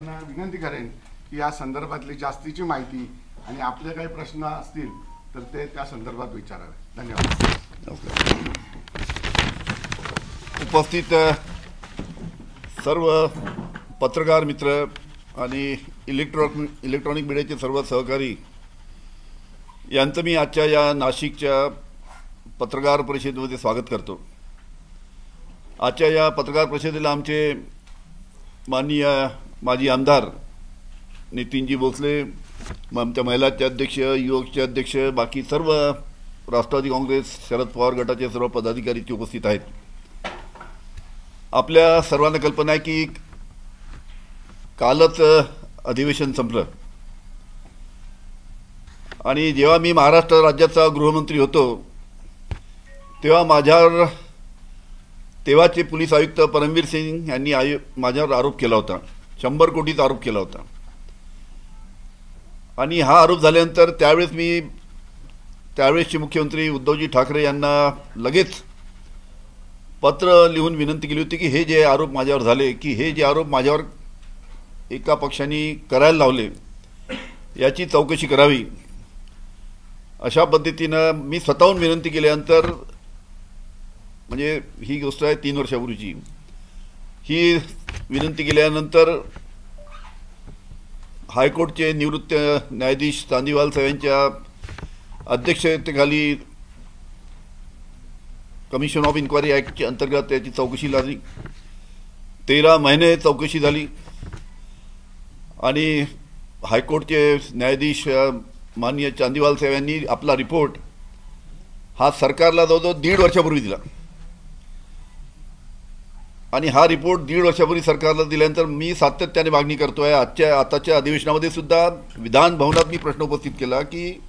विनंती करेन की या संदर्भातली जास्तीची माहिती आणि आपले काही प्रश्न असतील तर ते त्या संदर्भात विचारावे. धन्यवाद. उपस्थित सर्व पत्रकार मित्र आणि इलेक्ट्रॉनिक मीडियाचे सर्व सहकारी यांचं मी आजच्या या नाशिकच्या पत्रकार परिषदेमध्ये स्वागत करतो. आजच्या या पत्रकार परिषदेला आमचे माननीय माजी आमदार नितीनजी भोसले, आमच्या महिलाचे अध्यक्ष, युवकचे अध्यक्ष, बाकी सर्व राष्ट्रवादी काँग्रेस शरद पवार गटाचे सर्व पदाधिकारी इथे उपस्थित आहेत. आपल्या सर्वांना कल्पना आहे की कालच अधिवेशन संपलं आणि जेव्हा मी महाराष्ट्र राज्याचा गृहमंत्री होतो तेव्हा माझ्यावर तेव्हाचे पोलीस आयुक्त परमवीर सिंग यांनी माझ्यावर आरोप केला होता, 100 कोटीचा आरोप केला होता. आणि हा आरोप झाल्यानंतर त्यावेळेसचे मुख्यमंत्री उद्धवजी ठाकरे यांना लगेच पत्र लिहून विनंती केली होती की हे जे आरोप माझ्यावर झाले, की हे जे आरोप माझ्यावर एका पक्षाने करायला लावले याची चौकशी करावी. अशा पद्धतीनं मी स्वतःहून विनंती केल्यानंतर, म्हणजे ही गोष्ट आहे 3 वर्षापूर्वीची, ही विनंती केल्यानंतर हायकोर्टचे निवृत्त न्यायाधीश चांदीवाल साहेब यांच्या अध्यक्षतेखाली कमिशन ऑफ इन्क्वायरी ॲक्टच्या अंतर्गत त्याची चौकशी झाली. 13 महिने चौकशी झाली आणि हायकोर्टचे न्यायाधीश माननीय चांदीवाल साहेब यांनी आपला रिपोर्ट हा सरकारला जवळजवळ 1.5 वर्षापूर्वी दिला. आणि हा रिपोर्ट 1.5 वर्षापूर्वी सरकारला दिल्यानंतर मी सातत्याने मागणी करतो आहे. आताच्या अधिवेशनामध्ये सुद्धा विधान भवनात मी प्रश्न उपस्थित केला की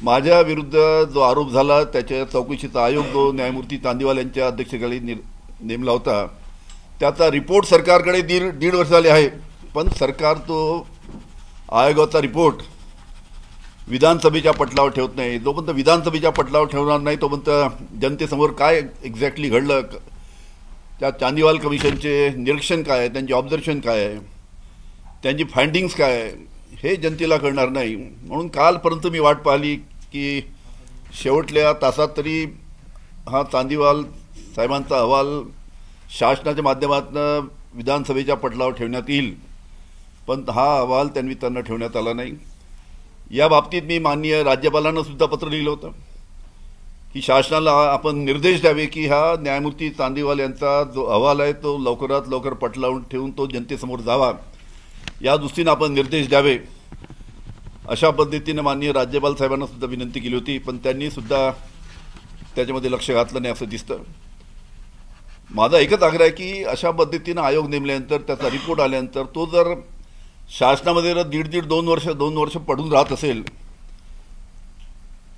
माझ्या विरुद्ध जो आरोप झाला त्याच्या चौकशीचा आयोग जो न्यायमूर्ती चांदीवाल यांच्या अध्यक्षतेखाली नेमला होता त्याचा रिपोर्ट सरकारकडे 1.5 वर्ष झाले आहे, पण सरकार तो आयोगाचा रिपोर्ट विधानसभेच्या पटलावर ठेवत नाही. जोपर्यंत विधानसभेच्या पटलावर ठेवणार नाही तोपर्यंत जनतेसमोर काय एक्झॅक्टली घडलं, त्या चांदीवाल कमिशनचे निरीक्षण काय आहे, त्यांची ऑब्झर्वेशन काय आहे, त्यांची फाइंडिंग्स काय आहे, हे जनतेला कळणार नाही. म्हणून कालपर्यंत मी वाट पाहिली की शेवटल्या तासात तरी हा चांदीवाल साहेबांचा अहवाल शासनाच्या माध्यमातून विधानसभेच्या पटलावर ठेवण्यात येईल, पण हा अहवाल त्यांना ठेवण्यात आला नाही. या बाबतीत मी माननीय राज्यपालांना सुद्धा पत्र लिहिलं होतं की शासनाला आपण निर्देश द्यावे की हा न्यायमूर्ती चांदीवाल यांचा जो अहवाल आहे तो लवकरात लवकर पटलावर ठेवून तो जनतेसमोर जावा, या दृष्टीनं आपण निर्देश द्यावे. अशा पद्धतीनं माननीय राज्यपाल साहेबांना सुद्धा विनंती केली होती, पण त्यांनी सुद्धा त्याच्यामध्ये लक्ष घातलं नाही असं दिसतं. माझा एकच आग्रह आहे की अशा पद्धतीनं आयोग नेमल्यानंतर त्याचा रिपोर्ट आल्यानंतर तो जर शासनामध्ये 1.5-2 वर्ष पडून राहत असेल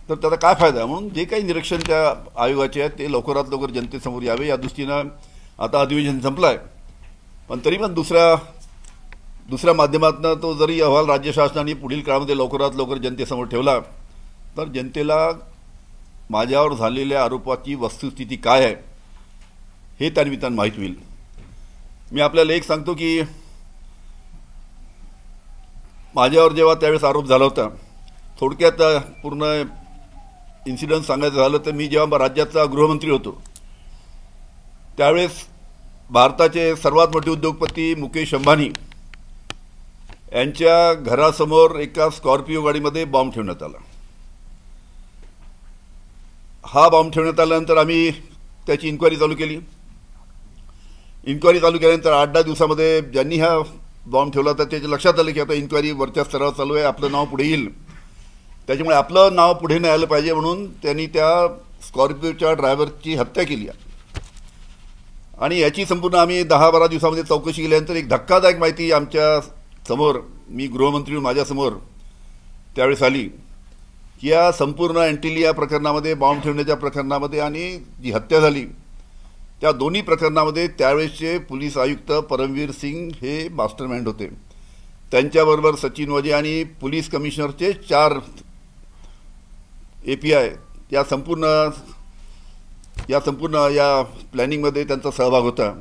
तर त्याचा काय फायदा. म्हणून जे काही निरीक्षण त्या आयोगाचे आहेत ते लवकरात लवकर जनतेसमोर यावे या दृष्टीनं आता अधिवेशन संपलं आहे, पण तरी पण दुसऱ्या माध्यमातून तो जरी अहवाल राज्य शासनाने पुढील काळामध्ये लवकरात लवकर जनतेसमोर ठेवला तर जनतेला माझ्यावर झालेल्या आरोपाची वस्तुस्थिती काय आहे हे त्यानिमित्तानं माहीत होईल. मी आपल्याला एक सांगतो की माझ्यावर जेव्हा त्यावेळेस आरोप झाला होता, थोडक्यात पूर्ण इन्सिडन्स सांगायचं झालं तर मी जेव्हा राज्याचा गृहमंत्री होतो त्यावेळेस भारताचे सर्वात मोठे उद्योगपती मुकेश अंबानी यांच्या घरासमोर एका स्कॉर्पिओ गाडीमध्ये बॉम्ब ठेवण्यात आला. हा बॉम्ब ठेवण्यात आल्यानंतर आम्ही त्याची इन्क्वायरी चालू केली. इन्क्वायरी चालू केल्यानंतर 8-10 दिवसामध्ये ज्यांनी हा बॉम्ब ठेवला तर त्याच्या लक्षात आलं की आता इन्क्वायरी वरच्या स्तरावर चालू आहे, आपलं नाव पुढे येईल, त्याच्यामुळे आपलं नाव पुढे नाही आलं पाहिजे म्हणून त्यांनी त्या स्कॉर्पिओच्या ड्रायव्हरची हत्या केली. आणि याची संपूर्ण आम्ही 10-12 दिवसामध्ये चौकशी केल्यानंतर एक धक्कादायक माहिती आमच्या समोर, मी गृहमंत्री माझ्यासमोर त्यावेळेस आली की या संपूर्ण अँटिलिया प्रकरणामध्ये, बॉम्ब ठेवण्याच्या प्रकरणामध्ये आणि जी हत्या झाली त्या दोन्ही प्रकरणामध्ये त्यावेळेसचे पोलीस आयुक्त परमवीर सिंग हे मास्टरमाइंड होते. त्यांच्याबरोबर सचिन वजे आणि पोलीस कमिशनरचे 4 API या संपूर्ण प्लॅनिंगमध्ये त्यांचा सहभाग होता.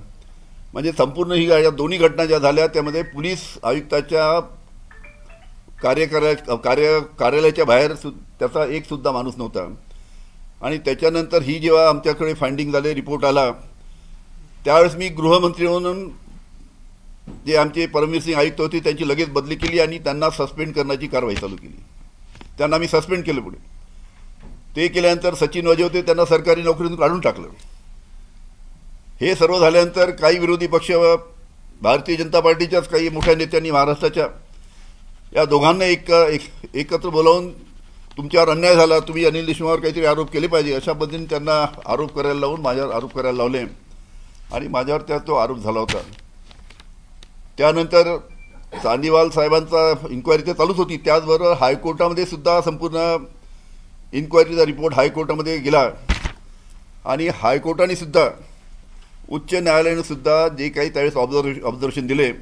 म्हणजे संपूर्ण ही या दोन्ही घटना ज्या झाल्या त्यामध्ये पोलीस आयुक्ताच्या कार्यालयाच्या बाहेर त्याचा एक सुद्धा माणूस नव्हता. आणि त्याच्यानंतर ही जेव्हा आमच्याकडे फाइंडिंग झाले, रिपोर्ट आला, त्यावेळेस मी गृहमंत्री म्हणून जे आमचे परमवीर सिंग आयुक्त होते त्यांची लगेच बदली केली आणि त्यांना सस्पेंड करण्याची कारवाई चालू केली. त्यांना मी सस्पेंड केलं. पुढे ते केल्यानंतर सचिन वाजे होते, त्यांना सरकारी नोकरीतून काढून टाकलं. हे सर्व झाल्यानंतर काही विरोधी पक्ष, भारतीय जनता पार्टीच्याच काही मोठ्या नेत्यांनी महाराष्ट्राच्या या दोघांना एकत्र बोलावून तुमच्यावर अन्याय झाला, तुम्ही अनिल देशमुखावर काहीतरी आरोप केले पाहिजे अशा पद्धतीने त्यांना आरोप करायला लावून माझ्यावर आरोप करायला लावले आणि माझ्यावर तो आरोप झाला होता. त्यानंतर चांदीवाल साहेबांचा इन्क्वायरी तर चालूच होती, त्याचबरोबर हायकोर्टामध्ये सुद्धा संपूर्ण इन्क्वायरीचा रिपोर्ट हायकोर्टामध्ये गेला आणि हायकोर्टाने सुद्धा, उच्च न्यायालयाने सुद्धा जे काही त्यावेळेस ऑब्झर्वेशन दिले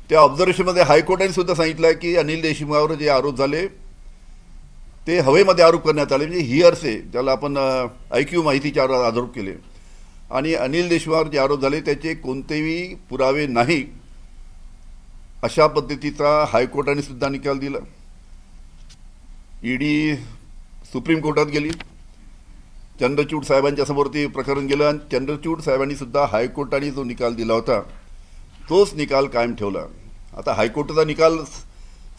त्या ऑब्झर्वेशनमध्ये हायकोर्टाने सुद्धा सांगितलं की अनिल देशमुखावर जे आरोप झाले ते हवेमध्ये आरोप करण्यात आले, म्हणजे हिअर्से ज्याला आपण ऐक्यू माहितीचे आरोप केले. आणि अनिल देशमुखावर जे आरोप झाले त्याचे कोणतेही पुरावे नाही अशा पद्धतीचा हायकोर्टाने सुद्धा निकाल दिला. ईडी सुप्रीम कोर्टात गेली, चंद्रचूड साहेबांच्या समोर ते प्रकरण गेलं आणि चंद्रचूड साहेबांनी सुद्धा हायकोर्टाने जो निकाल दिला होता तोच निकाल कायम ठेवला. आता हायकोर्टाचा निकाल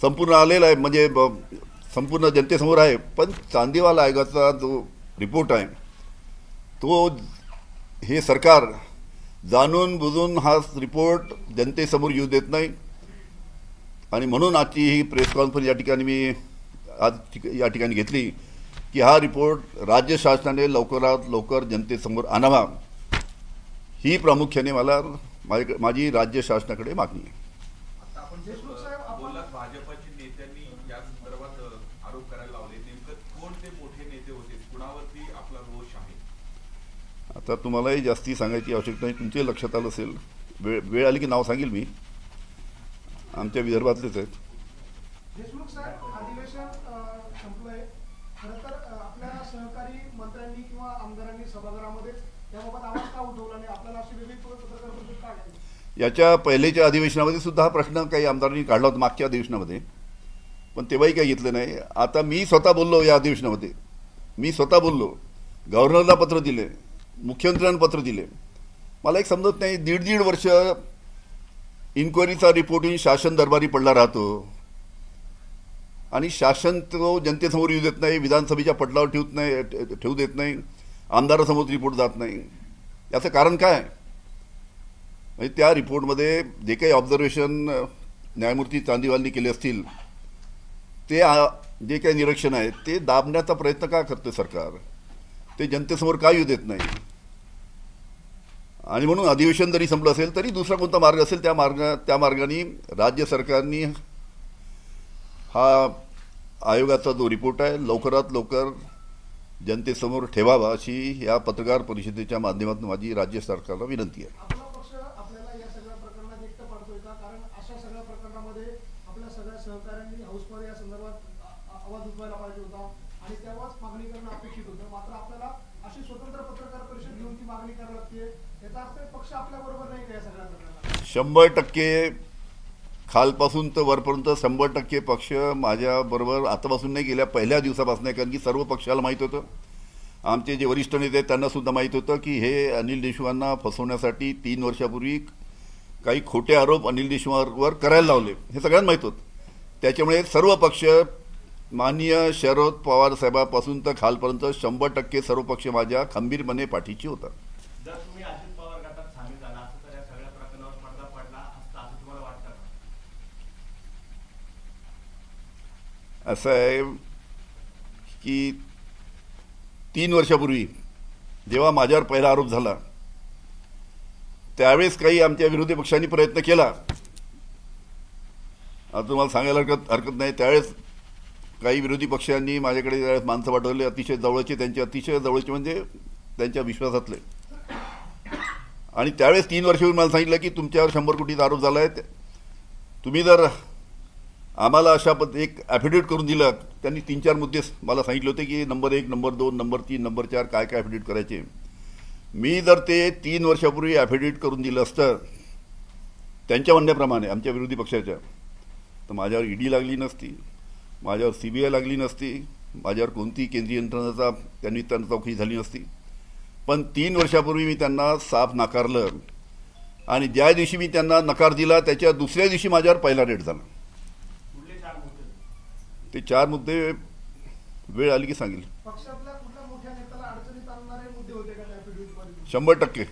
संपूर्ण आलेला आहे, म्हणजे संपूर्ण जनतेसमोर आहे, पण चांदीवाल आयोगाचा जो रिपोर्ट आहे तो हे सरकार जाणून बुजून हा रिपोर्ट जनतेसमोर येऊ देत नाही. आणि म्हणून आजची ही प्रेस कॉन्फरन्स या ठिकाणी मी या ठिकाणी घेतली की हा रिपोर्ट राज्य शासनाने लवकरात लवकर जनतेसमोर आणावा, ही प्रामुख्याने माझी राज्य शासनाकडे मागणी आहे. भाजपच्या नेत्यांनी या संदर्भात आरोप करायला लावले, नेमकं कोणते मोठे नेते होते, कुणावरती आपला रोष आहे? आता तुम्हालाही जास्ती सांगायची आवश्यकता नाही, तुमच्या लक्षात आलं असेल, वेळ आली की नाव सांगेल मी, आमच्या विदर्भातलेच आहेत. देशमुख साहेब, अधिवेशन संपलंय. खरं तर आपल्या सहकारी मंत्र्यांनी किंवा आमदारांनी सभागृहामध्ये याबाबत आवाज का उठवला नाही? आपल्याला अशी वेगळी पत्रकार परिषद का घ्यावी? याच्या पहिलेच्या अधिवेशनामध्ये सुद्धा हा प्रश्न काही आमदारांनी काढला होता मागच्या अधिवेशनामध्ये, पण तेव्हाही काही घेतलं नाही. आता मी स्वतः बोललो या अधिवेशनामध्ये, मी स्वतः बोललो, गव्हर्नरला पत्र दिले, मुख्यमंत्र्यांना पत्र दिले. मला एक समजत नाही, दीड वर्ष इन्क्वायरीचा रिपोर्ट येऊन शासन दरबारी पडला राहतो आणि शासन तो जनतेसमोर येऊ देत नाही, विधानसभेच्या पटलावर ठेवू देत नाही, आमदारासमोर रिपोर्ट जात नाही. याचं कारण काय? म्हणजे त्या रिपोर्टमध्ये जे काही ऑब्झर्वेशन न्यायमूर्ती चांदीवालनी केले असतील ते जे काही निरीक्षण आहे ते दाबण्याचा प्रयत्न का करते सरकार? ते जनतेसमोर का येऊ देत नाही? आणि म्हणून अधिवेशन जरी संपलं असेल तरी दुसरा कोणता मार्ग असेल त्या मार्गाने राज्य सरकारने हा आयोगाचा जो रिपोर्ट आहे लवकरात लवकर जनतेसमोर ठेवावा अशी या पत्रकार परिषदेच्या माध्यमातून माझी राज्य सरकारला विनंती आहे. आपला पक्ष आपल्याला या सगळ्या प्रकरणात एकटं पाडतोय का? कारण अशा सगळ्या प्रकरणामध्ये आपल्या सगळ्या सहकाऱ्यांनी हाऊसमध्ये या संदर्भात आवाज उठवायला पाहिजे होता आणि तेव्हाच मागणी करणं अपेक्षित होतं. मात्र आपल्याला अशी स्वतंत्र पत्रकार परिषद घेऊन ती मागणी करावी लागते. याचा अर्थ पक्ष आपल्या बरोबर नाही का या सगळ्या प्रकरणात? 100% खालपासून तर वरपर्यंत 100% पक्ष माझ्याबरोबर आतापासून नाही, गेल्या पहिल्या दिवसापासून आहे. कारण की सर्व पक्षाला माहीत होतं, आमचे जे वरिष्ठ नेते आहेत त्यांनासुद्धा माहीत होतं की हे अनिल देशमुखांना फसवण्यासाठी 3 वर्षापूर्वी काही खोटे आरोप अनिल देशमुखांवर करायला लावले, हे सगळ्यांना माहीत होतं. त्याच्यामुळे सर्व पक्ष माननीय शरद पवार साहेबांपासून तर खालपर्यंत 100% सर्व पक्ष माझ्या खंबीरपणे पाठीशी होता. जर तुम्ही अजित पवार गटात सामील झाला असं तर या सगळ्या प्रकरणावर पडदा पडला असता असं तुम्हाला वाटतं का? असं आहे की 3 वर्षापूर्वी जेव्हा माझ्यावर पहिला आरोप झाला त्यावेळेस काही आमच्या विरोधी पक्षांनी प्रयत्न केला. आता तुम्हाला सांगायला हरकत नाही, त्यावेळेस काही विरोधी पक्षांनी माझ्याकडे त्यावेळेस माणसं पाठवले, अतिशय जवळचे, अतिशय जवळचे म्हणजे त्यांच्या विश्वासातले. आणि त्यावेळेस 3 वर्षापूर्वी मला सांगितलं की तुमच्यावर 100 कोटीचा आरोप झाला आहे, तुम्ही जर आम्हाला अशा एक ॲफिडेविट करून दिलं. त्यांनी 3-4 मुद्दे मला सांगितले होते की नंबर 1, नंबर 2, नंबर 3, नंबर 4 काय ॲफिडेविट करायचे. मी जर ते 3 वर्षापूर्वी ॲफिडेविट करून दिलं असतं त्यांच्या म्हणण्याप्रमाणे आमच्या विरोधी पक्षाच्या, तर माझ्यावर ईडी लागली नसती, माझ्यावर CBI लागली नसती, माझ्यावर कोणती केंद्रीय यंत्रणेचा त्यांनी चौकशी झाली नसती. पण 3 वर्षापूर्वी मी त्यांना साफ नाकारलं आणि ज्या दिवशी मी त्यांना नकार दिला त्याच्या दुसऱ्या दिवशी माझ्यावर पहिला रेड झाला. कुठले 4 मुद्दे? ते 4 मुद्दे वेळ आली की सांगेल. पक्षातल्या कुठल्या मोठ्या नेत्याला अडचणीत आणणारे मुद्दे होते का त्या ॲफिडेव्हिटमध्ये? 100%.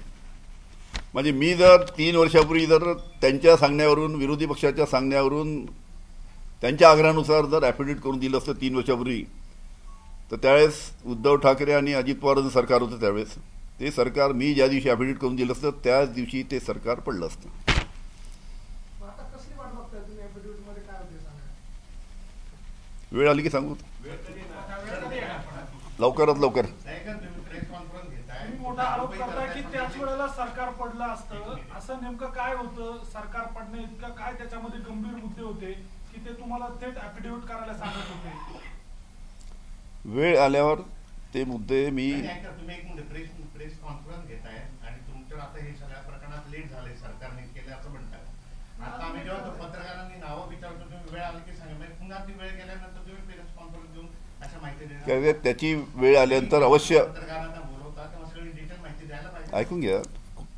म्हणजे मी जर 3 वर्षापूर्वी जर त्यांच्या सांगण्यावरून, विरोधी पक्षाच्या सांगण्यावरून, त्यांच्या आग्रहानुसार जर ॲफिडेविट करून दिलं असतं 3 वर्षापूर्वी, तर त्यावेळेस उद्धव ठाकरे आणि अजित पवारांचं सरकार होतं. त्यावेळेस ते सरकार, मी ज्या दिवशी ॲफिडेविट करून दिलं असतं त्याच दिवशी ते सरकार पडलं असतं. मग आता कसली वाट बघताय तुम्ही ॲफिडेव्हिटमध्ये काय होते सांगा? वेळ आली की सांगू. वेळ कधी येणार? लवकरात लवकर. तुम्ही मोठा आरोप करताय की त्याच वेळेला सरकार पडलं असतं. असं नेमकं काय होतं सरकार पडणे इतकं, काय त्याच्यामध्ये गंभीर मुद्दे होते की ते तुम्हाला थेट ॲफिडेव्हिट करायला सांगत होते? वेळ आल्यावर ते मुद्दे मी तुम्ही एक मिनिट प्रेस कॉन्फरन्स घेताय आणि तुमच्यावर आता हे सगळ्या प्रकरणात लेट झाले, सरकारने केले असं म्हणताय. आता आम्ही जेव्हा पत्रकारांनी नावं विचारतो तुम्ही वेळ आली की सांगा, म्हणजे पुन्हा ती वेळ गेल्यानंतर तुम्ही प्रेस कॉन्फरन्स घेऊन अशा माहिती देणार. त्याची वेळ आल्यानंतर अवश्य पत्रकारांना बोलवता तेव्हा सगळी डिटेल माहिती द्यायला पाहिजे. ऐकून घ्या.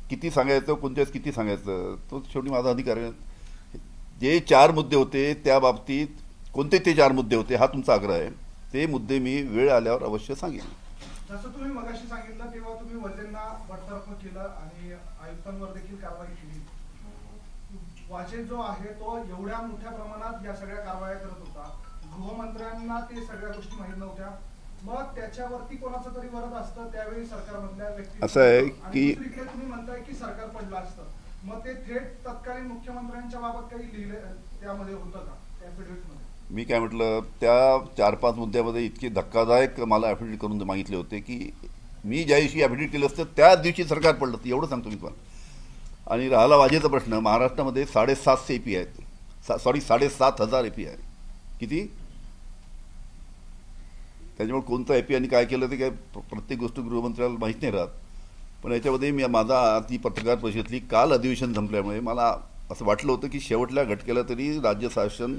किती सांगायचं, कोणत्याच किती सांगायचं, तो शेवटी माझा अधिकार आहे. जे 4 मुद्दे होते त्या बाबतीत कोणते ते 4 मुद्दे होते हा तुमचा आग्रह आहे, ते मुद्दे मी वेळ आल्यावर अवश्य सांगेन. जसं तुम्ही मगाशी सांगितलं तेव्हा तुम्ही वल्लेंना बडतर्फ केलं आणि आयुक्तांवर देखील कारवाई केली. वाजे जो आहे तो एवढ्या मोठ्या प्रमाणात या सगळ्या कारवाया करत होता, गृहमंत्र्यांना ते सगळ्या गोष्टी माहीत नव्हत्या. मग त्याच्यावरती कोणाचं तरी वरद असतं त्यावेळी सरकारमधल्या व्यक्ती. असं आहे की दुसरीकडे तुम्ही म्हणताय की सरकार पडलं असतं, मग ते थेट तत्कालीन मुख्यमंत्र्यांच्या बाबत काही लिहिलं त्यामध्ये होतं का त्या ॲफिडेव्हिटमध्ये? मी काय म्हटलं, त्या 4-5 मुद्द्यामध्ये इतके धक्कादायक मला ॲफिडेविट करून मागितले होते की मी ज्या दिवशी ॲफिडेविट केलं असतं त्याच दिवशी सरकार पडलं असतं, एवढं सांगतो मी तुम्हाला. आणि राहिला वाजेचा प्रश्न, महाराष्ट्रामध्ये 750 AP आहेत, 7,500 AP आहे. किती? त्याच्यामुळे कोणतं AP आणि काय केलं ते काय प्रत्येक गोष्ट गृहमंत्र्याला माहीत नाही राहत. पण याच्यामध्ये मी माझा ती पत्रकार परिषदेतली काल अधिवेशन संपल्यामुळे मला असं वाटलं होतं की शेवटल्या घटकेला तरी राज्य शासन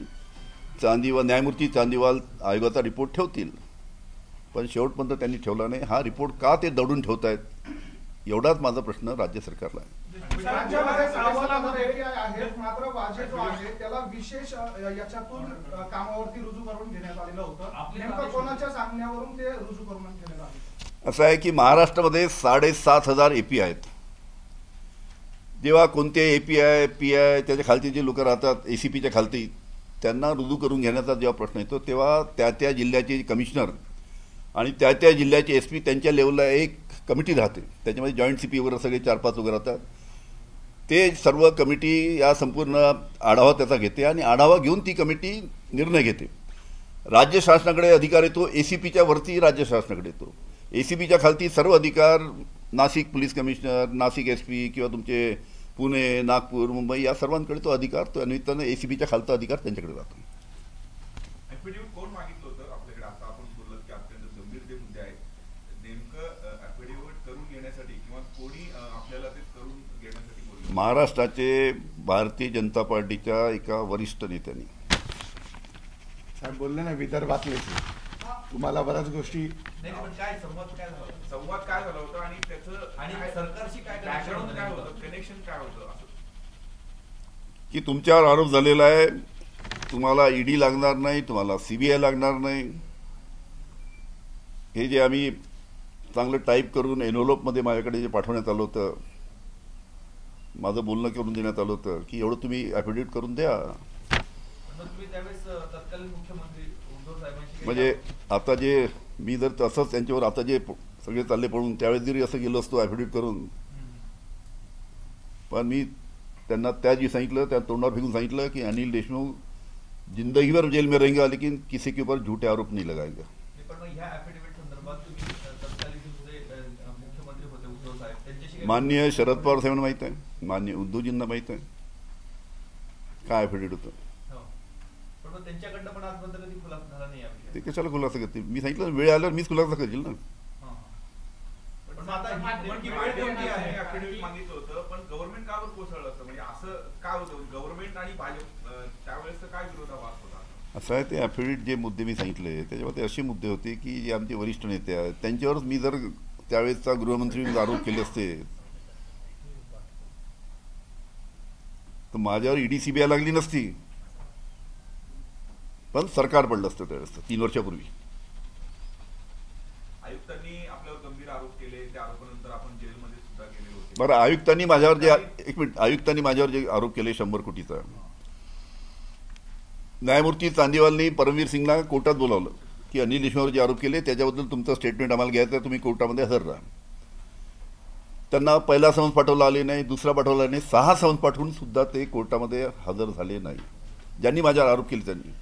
न्यायमूर्ती चांदीवाल आयोगाचा रिपोर्ट ठेवतील, पण शेवटपर्यंत त्यांनी ठेवला नाही. हा रिपोर्ट का ते दडून ठेवत आहेत एवढाच माझा प्रश्न राज्य सरकारला आहे. राज्यामध्ये 60,000 API आहेत, मात्र वाजे जो आहे त्याला विशेष याच्यातून कामावरती रुजू करून घेण्यात आलेलं होतं. नेमकं कोणाच्या सांगण्यावरून ते रुजू करून घेण्यात आले? असं आहे की महाराष्ट्रामध्ये 7,500 AP आहेत. जेव्हा कोणते API PI त्याच्या खालती जे लोक राहतात ACPच्या खालती, त्यांना रुजू करून घेण्याचा जेव्हा प्रश्न येतो तेव्हा त्या जिल्ह्याचे कमिशनर आणि त्या जिल्ह्याचे SP त्यांच्या लेवलला एक कमिटी राहते, त्याच्यामध्ये जॉईंट CP वगैरे सगळे 4-5 वगैरे राहतात. ते सर्व कमिटी या संपूर्ण आढावा त्याचा घेते आणि आढावा घेऊन ती कमिटी निर्णय घेते. राज्य शासनाकडे अधिकार येतो, ACPच्या वरती राज्य शासनाकडे येतो. ACPच्या खालती सर्व अधिकार Nashik police commissioner, Nashik SP किंवा तुमचे पुणे, नागपूर, मुंबई या सर्वांकडे तो अधिकार, तो निमित्तानं ACPच्या खालचा अधिकार त्यांच्याकडे जातो. ॲफिडेव्हिट कोण मागितलं होतं आपल्याकडे? आता आपण बोललो की अत्यंत गंभीर जे मुद्दे आहेत, नेमकं ॲफिडेव्हिट करून घेण्यासाठी किंवा कोणी आपल्याला ते करून घेण्यासाठी बोललं? महाराष्ट्राचे भारतीय जनता पार्टीच्या एका वरिष्ठ नेत्यांनी. साहेब बोलले ना विदर्भातले, तुम्हाला बऱ्याच गोष्टी. नाही पण काय संवाद काय झाला? संवाद काय झाला होता आणि त्याचं आणि सरकारशी काय बॅकग्राऊंड काय होतं, कनेक्शन काय होतं असं? की तुमच्यावर आरोप झालेला आहे, तुम्हाला ईडी लागणार नाही, तुम्हाला CBI लागणार नाही, हे जे आम्ही चांगलं टाईप करून एनव्हलपमध्ये माझ्याकडे जे पाठवण्यात आलं होतं, माझं बोलणं करून देण्यात आलं होतं की एवढं तुम्ही ॲफिडेविट करून द्या. तुम्ही त्यावेळेस तत्कालीन मुख्यमंत्री उद्धव साहेबांशी म्हणजे आता जे मी जर तसंच त्यांच्यावर आता जे सगळे चालले पडून त्यावेळेस जरी असं गेलो असतो ॲफिडेविट करून, पण मी त्यांना त्या जी सांगितलं त्या तोंडावर फेकून सांगितलं की अनिल देशमुख जिंदगी भर जेल में रहेंगे लेकिन किसी के ऊपर झूठे आरोप नहीं लगाएंगे. पण मग ह्या ॲफिडेव्हिट संदर्भात तुम्ही तत्कालीन जे मुख्यमंत्री होते उद्धव साहेब त्यांच्याशी माननीय शरद पवार साहेबांना माहीत आहे, माननीय उद्धवजींना माहीत आहे काय ॲफिडेविट होतं. पण मग त्यांच्याकडनं पण आजपर्यंत कधी खुलासा झाला नाही या विषयात. ते कशाला खुलासा करते? मी सांगितलं वेळ आल्यावर मीच खुलासा करेल ना. पण मग ऍफिडेव्हिट मागितलं होतं, पण गव्हर्नमेंट का बरं कोसळलं असतं? म्हणजे असं काय होतं, गव्हर्नमेंट आणि भाजप त्यावेळेस काय विरोधाभास होता? असं आहे, ते ॲफिडेव्हिट जे मुद्दे मी सांगितले त्याच्यामध्ये असे मुद्दे होते की जे आमचे वरिष्ठ नेते आहेत त्यांच्यावरच मी जर त्यावेळेसचा गृहमंत्री आरोप केले असते तर माझ्यावर ईडी सीबीआय लागली नसती, पण सरकार पडलं असतं त्यावेळेस 3 वर्षापूर्वी. आयुक्तांनी आपल्यावर गंभीर आरोप केले, त्या आरोपानंतर आपण जेलमध्ये सुद्धा गेले होते. बरं, आयुक्तांनी माझ्यावर जे आयुक्तांनी माझ्यावर जे आरोप केले 100 कोटीचा, न्यायमूर्ती चांदीवालनी परमवीर सिंगला कोर्टात बोलावलं की अनिल देशमुखवर जे आरोप केले त्याच्याबद्दल तुमचं स्टेटमेंट आम्हाला घ्यायचं आहे, तुम्ही कोर्टामध्ये हजर राहा. त्यांना पहिला समन्स पाठवला आले नाही, दुसरा पाठवला नाही, 6 समन्स पाठवून सुद्धा ते कोर्टामध्ये हजर झाले नाही. ज्यांनी माझ्यावर आरोप केले त्यांनी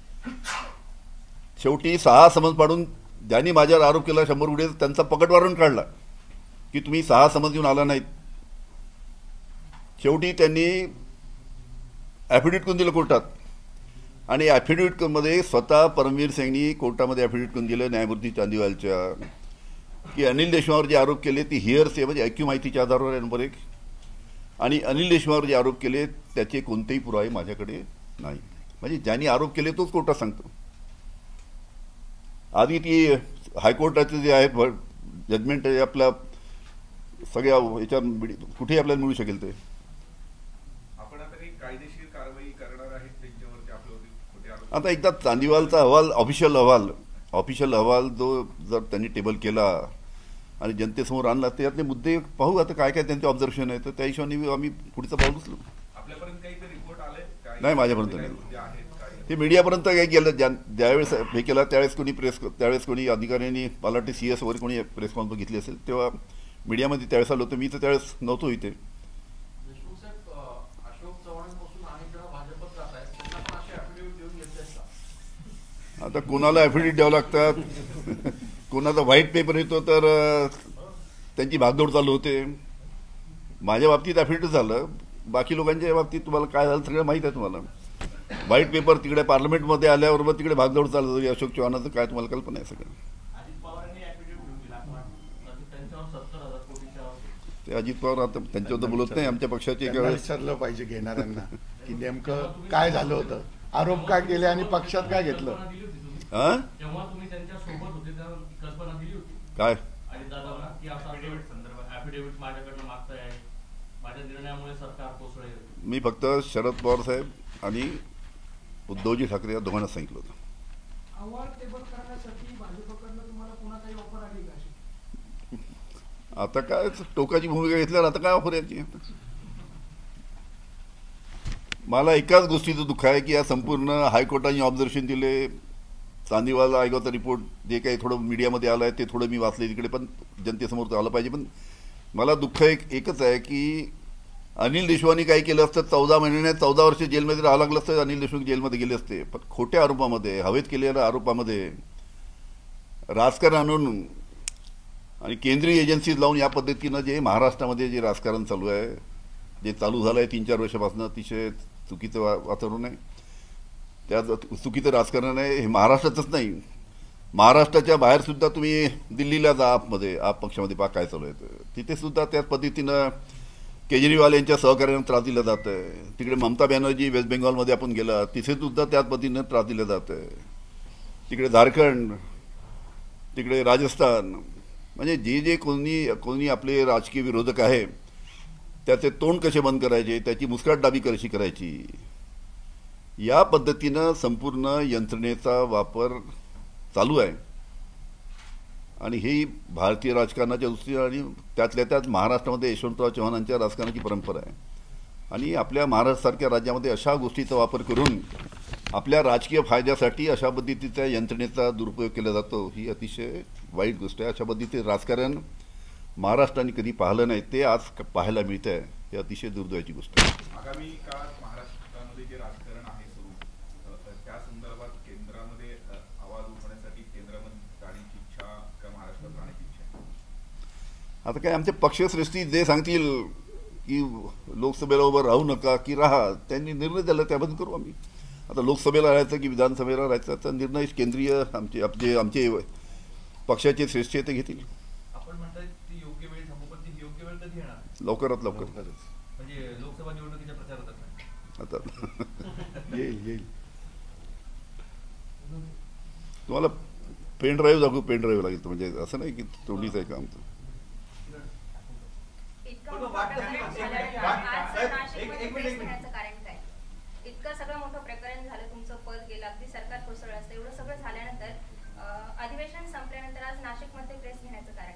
शेवटी 6 समन्स पाठवून ज्यांनी माझ्यावर आरोप केला 100 कोटी त्यांचा पकड वॉरंट काढला की तुम्ही 6 समन्स घेऊन आला नाहीत. शेवटी त्यांनी ॲफिडेव्हिट करून दिलं कोर्टात आणि ॲफिडेव्हिटमध्ये स्वतः परमवीर सिंगनी कोर्टामध्ये ॲफिडेव्हिट करून दिलं न्यायमूर्ती चांदीवालच्या की अनिल देशमुखवर जे आरोप केले ती हिअरसे म्हणजे ऐक्यू माहितीच्या आधारावर आहे नंबर 1, आणि अनिल देशमुखवर जे आरोप केले त्याचे कोणतेही पुरावे माझ्याकडे नाही. म्हणजे ज्यांनी आरोप केले तोच कोर्टात सांगतो. आधी ती हायकोर्टाचे जे आहेत जजमेंट आपल्या सगळ्या याच्या कुठेही आपल्याला मिळू शकेल ते. आपण आता काही कायदेशीर कारवाई करणार आहेत त्यांच्यावरती, आपल्यावरती खोटे आरोप? आता एकदा चांदीवालचा अहवाल ऑफिशियल अहवाल जो जर त्यांनी टेबल केला आणि जनतेसमोर आणला त्यातले मुद्दे पाहू आता काय काय त्यांचे ऑब्झर्वेशन आहे, तर त्या हिशोबाने आम्ही पुढचं पाऊल उचलू. आपल्यापर्यंत काही रिपोर्ट आले? नाही, माझ्यापर्यंत नाही. मुद्दे आहेत काय? ते मीडियापर्यंत काही गेलं, ज्यावेळेस हे केलं त्यावेळेस कोणी अधिकाऱ्यांनी मला वाटते CS वगैरे कोणी प्रेस कॉन्फरन्स घेतली असेल तेव्हा मीडियामध्ये त्यावेळेस आलो होतो. मी तर त्यावेळेस नव्हतो इथे. देशमुख साहेब, अशोक चव्हाणांपासून अनेक जण भाजपत जात आहेत, त्यांना पण असे ॲफिडेव्हिट देऊन घेतलेत का? आता कोणाला ॲफिडेव्हिट द्यावं लागतात, कोणाचा व्हाईट पेपर येतो तर त्यांची भागदौड चालू होते. माझ्या बाबतीत ॲफिडेव्हिट झालं, बाकी लोकांच्या बाबतीत तुम्हाला काय झालं सगळं माहीत आहे. तुम्हाला व्हाईट पेपर तिकडे पार्लमेंटमध्ये आल्यावर मग तिकडे भागदौड चालू होती. अशोक चव्हाणाचं काय तुम्हाला कल्पना आहे सगळं. अजित पवारांनी ॲफिडेव्हिट घेऊन दिला, त्यांच्यावर 70,000 कोटीच्या ते अजित पवार आता त्यांच्याबद्दल बोलत नाही. आमच्या पक्षाचे एका वेळेस विचारलं पाहिजे घेणाऱ्यांना की नेमकं काय झालं होतं, आरोप काय केले आणि पक्षात काय घेतलं. हां जेव्हा तुम्ही त्यांच्या सोबत होते तेव्हा कल्पना दिली होती काय अजित दादांना की आता ॲफिडेव्हिट माझ्याकडनं मागताय, माझ्या निर्णयामुळे सरकार कोसळेल. मी फक्त शरद पवार साहेब आणि उद्धवजी ठाकरे या दोघांना सांगितलं होतं. अहवाल टेबल करण्यासाठी भाजपकडनं तुम्हाला पुन्हा काही ऑफर आली का अशी? आता काय टोकाची भूमिका घेतल्यावर आता काय ऑफर यायची. मला एकाच गोष्टीचं दुःख आहे की या संपूर्ण हायकोर्टाने ऑब्झर्वेशन दिले, चांदीवाला आयोगाचा रिपोर्ट जे काही थोडं मीडियामध्ये आलं आहे ते थोडं मी वाचले तिकडे, पण जनतेसमोर आलं पाहिजे. पण मला दुःख एकच आहे की अनिल देशमुखांनी काय केलं असतं, 14 महिन्याने 14 वर्ष जेलमध्ये राहावं लागलं असतं, अनिल देशमुख जेलमध्ये गेले असते. पण खोट्या आरोपामध्ये, हवेत केलेल्या आरोपामध्ये राजकारण आणून आणि केंद्रीय एजन्सीज लावून या पद्धतीनं जे महाराष्ट्रामध्ये जे राजकारण चालू आहे, जे चालू झालं आहे 3-4 वर्षापासून, अतिशय चुकीचं वातावरण आहे. त्या चुकीचं राजकारण आहे. हे महाराष्ट्रातच नाही, महाराष्ट्राच्या बाहेरसुद्धा तुम्ही दिल्लीला जा, आप पक्षामध्ये पहा काय चालू आहे. तिथेसुद्धा त्याच पद्धतीनं केजरीवाल यांच्या सहकार्यानं त्रास दिला जात आहे. तिकडे ममता बॅनर्जी वेस्ट बेंगॉलमध्ये आपण गेला तिथेसुद्धा त्याच पद्धतीनं त्रास दिला जात आहे. तिकडे झारखंड, तिकडे राजस्थान, म्हणजे जे कोणी आपले राजकीय विरोधक आहे त्याचे तोंड कसे बंद करायचे, त्याची मुस्काटदाबी कशी करायची, या पद्धतीनं संपूर्ण यंत्रणेचा वापर चालू आहे. आणि ही भारतीय राजकारणाच्या दृष्टीने आणि त्यातल्या त्यात महाराष्ट्रामध्ये यशवंतराव चव्हाणांच्या राजकारणाची परंपरा आहे. आणि आपल्या महाराष्ट्रासारख्या राज्यामध्ये अशा गोष्टीचा वापर करून आपल्या राजकीय फायद्यासाठी अशा पद्धतीच्या यंत्रणेचा दुरुपयोग केला जातो, ही अतिशय वाईट गोष्ट आहे. अशा पद्धतीचे राजकारण महाराष्ट्राने कधी पाहिलं नाही, ते आज पाहायला मिळतं आहे. हे अतिशय दुर्दैवाची गोष्ट आहे. आगामी काळात महाराष्ट्रामध्ये जे राजकारण आहे सुरू, त्या संदर्भात केंद्रामध्ये आवाज उठवण्यासाठी केंद्रामध्ये जाण्याची इच्छा का महाराष्ट्रात राहण्याची इच्छा? आता काय आमचे पक्षश्रेष्ठी जे सांगतील की लोकसभेला उभं राहू नका की राहा, त्यांनी निर्णय दिला त्याबद्दल करू आम्ही. आता लोकसभेला राहायचं की विधानसभेला राहायचं याचा निर्णय केंद्रीय आमचे पक्षाचे श्रेष्ठी ते घेतील. आपण म्हणताय ती योग्य वेळी थांबू, लवकरात लवकर. म्हणजे लोकसभा निवडणुकीच्या प्रचारात आता येईल. तुम्हाला पेन ड्राईव्ह दाखवू, पेन ड्राईव्ह लागेल, म्हणजे असं नाही की तोंडीच आहे का आमचं. इतकं मोठं प्रकरण झाल्यानंतर आज नाशिकमध्ये प्रेस घेण्याचं कारण काय? इतकं सगळं मोठं प्रकरण झालं, तुमचं पद गेलं, अगदी सरकार कोसळलं असतं, एवढं सगळं झाल्यानंतर अधिवेशन संपल्यानंतर आज नाशिकमध्ये प्रेस घेण्याचं कारण?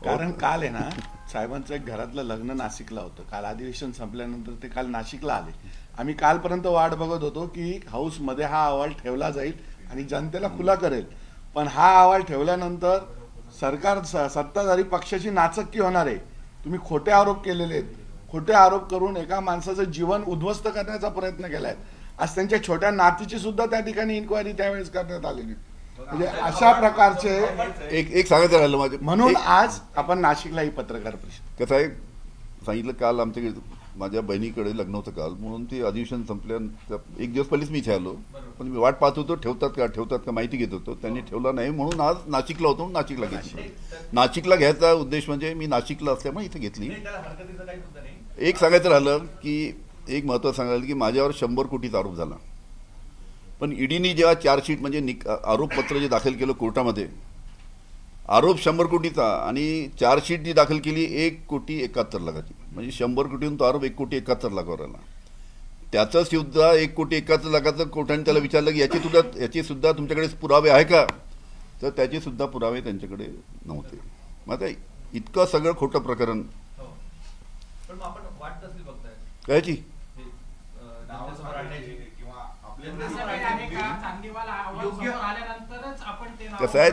कारण काल आहे ना साहेबांचं एक घरातलं लग्न नाशिकला होतं. काल अधिवेशन संपल्यानंतर ते काल नाशिकला आले. आम्ही कालपर्यंत वाट बघत होतो की हाऊसमध्ये हा अहवाल ठेवला जाईल आणि जनतेला खुला करेल, पण हा अहवाल ठेवल्यानंतर सरकार सत्ताधारी पक्षाची नाचक्की होणार आहे. तुम्ही खोटे आरोप केलेले आहेत, खोटे आरोप करून एका माणसाचं जीवन उद्ध्वस्त करण्याचा प्रयत्न केलाय. आज त्यांच्या छोट्या नातीची सुद्धा त्या ठिकाणी इन्क्वायरी त्यावेळेस करण्यात आलेली. म्हणजे अशा प्रकारचे एक सांगायचं राहिलं माझे, म्हणून आज आपण नाशिकला ही पत्रकार परिषद. कसं आहे, सांगितलं काल आमच्याकडे माझ्या बहिणीकडे लग्न होतं काल, म्हणून ते अधिवेशन संपल्यानंतर एक दिवस पहिलेच मी इथे आलो, पण मी वाट पाहत होतो ठेवतात का माहिती घेत होतो. त्यांनी ठेवला नाही म्हणून आज नाशिकला होतो, नाशिकला घेतली. नाशिकला घ्यायचा उद्देश म्हणजे मी नाशिकला असल्यामुळे इथे घेतली. एक सांगायचं राहिलं की एक महत्त्वाचं सांगायला की माझ्यावर 100 कोटीचा आरोप झाला, पण ईडीने जेव्हा चार्जशीट म्हणजे आरोपपत्र जे दाखल केलं कोर्टामध्ये, आरोप 100 कोटीचा आणि चार्जशीट जी दाखल केली 1,71,00,000ची, म्हणजे 100 कोटीहून तो आरोप 1,71,00,000वर आला. त्याचं सुद्धा 1,71,00,000चं कोर्टाने त्याला विचारलं की याचे सुद्धा तुमच्याकडे पुरावे आहे का, तर त्याचे सुद्धा पुरावे त्यांच्याकडे नव्हते. मग आता इतकं सगळं खोटं प्रकरण कायची कसं आहे,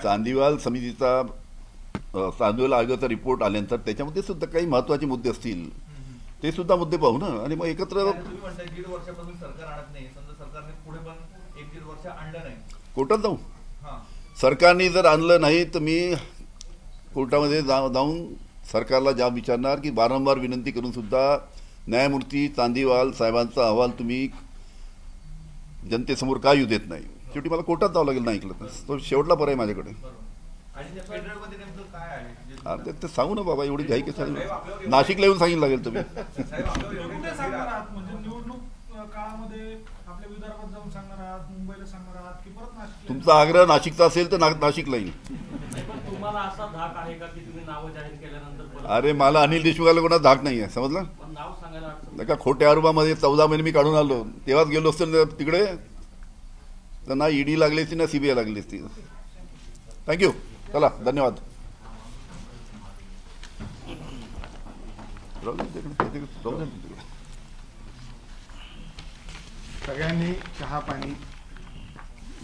चांदीवाल समितीचा चांदीवाल आयोगाचा रिपोर्ट आल्यानंतर त्याच्यामध्ये सुद्धा काही महत्वाचे मुद्दे असतील, ते सुद्धा मुद्दे पाहू ना, आणि मग एकत्र. 1.5 वर्षापासून सरकार आणत नाही, समजा सरकारने पुढे पण 1-1.5 वर्ष आणलं नाही, कोर्टात जाऊ. सरकारने जर आणलं नाही तर मी कोर्टामध्ये जाऊन सरकारला जाब विचारणार की वारंवार विनंती करून सुद्धा न्यायमूर्ती चांदीवाल साहेबांचा अहवाल तुम्ही जनतेसमोर का येऊ देत नाही. शेवटी मला कोर्टात जावं लागेल नाही ऐकलं तर. तो शेवटला पर्याय माझ्याकडे. ते सांगू ना बाबा, एवढी घाई कशा, नाशिकला येऊन सांगितलं लागेल तुम्ही. तुमचा आग्रह नाशिकचा असेल तर नाशिकला येईल. अरे मला अनिल देशमुखाला कोणा धाक नाही आहे, समजलं का. खोट्या आरोपामध्ये 14 महिने मी काढून आलो, तेव्हाच गेलो असतो तिकडे तर ना ईडी लागली असती ना सीबीआय लागली असती. थँक्यू, चला धन्यवाद. सगळ्यांनी चहा पाणी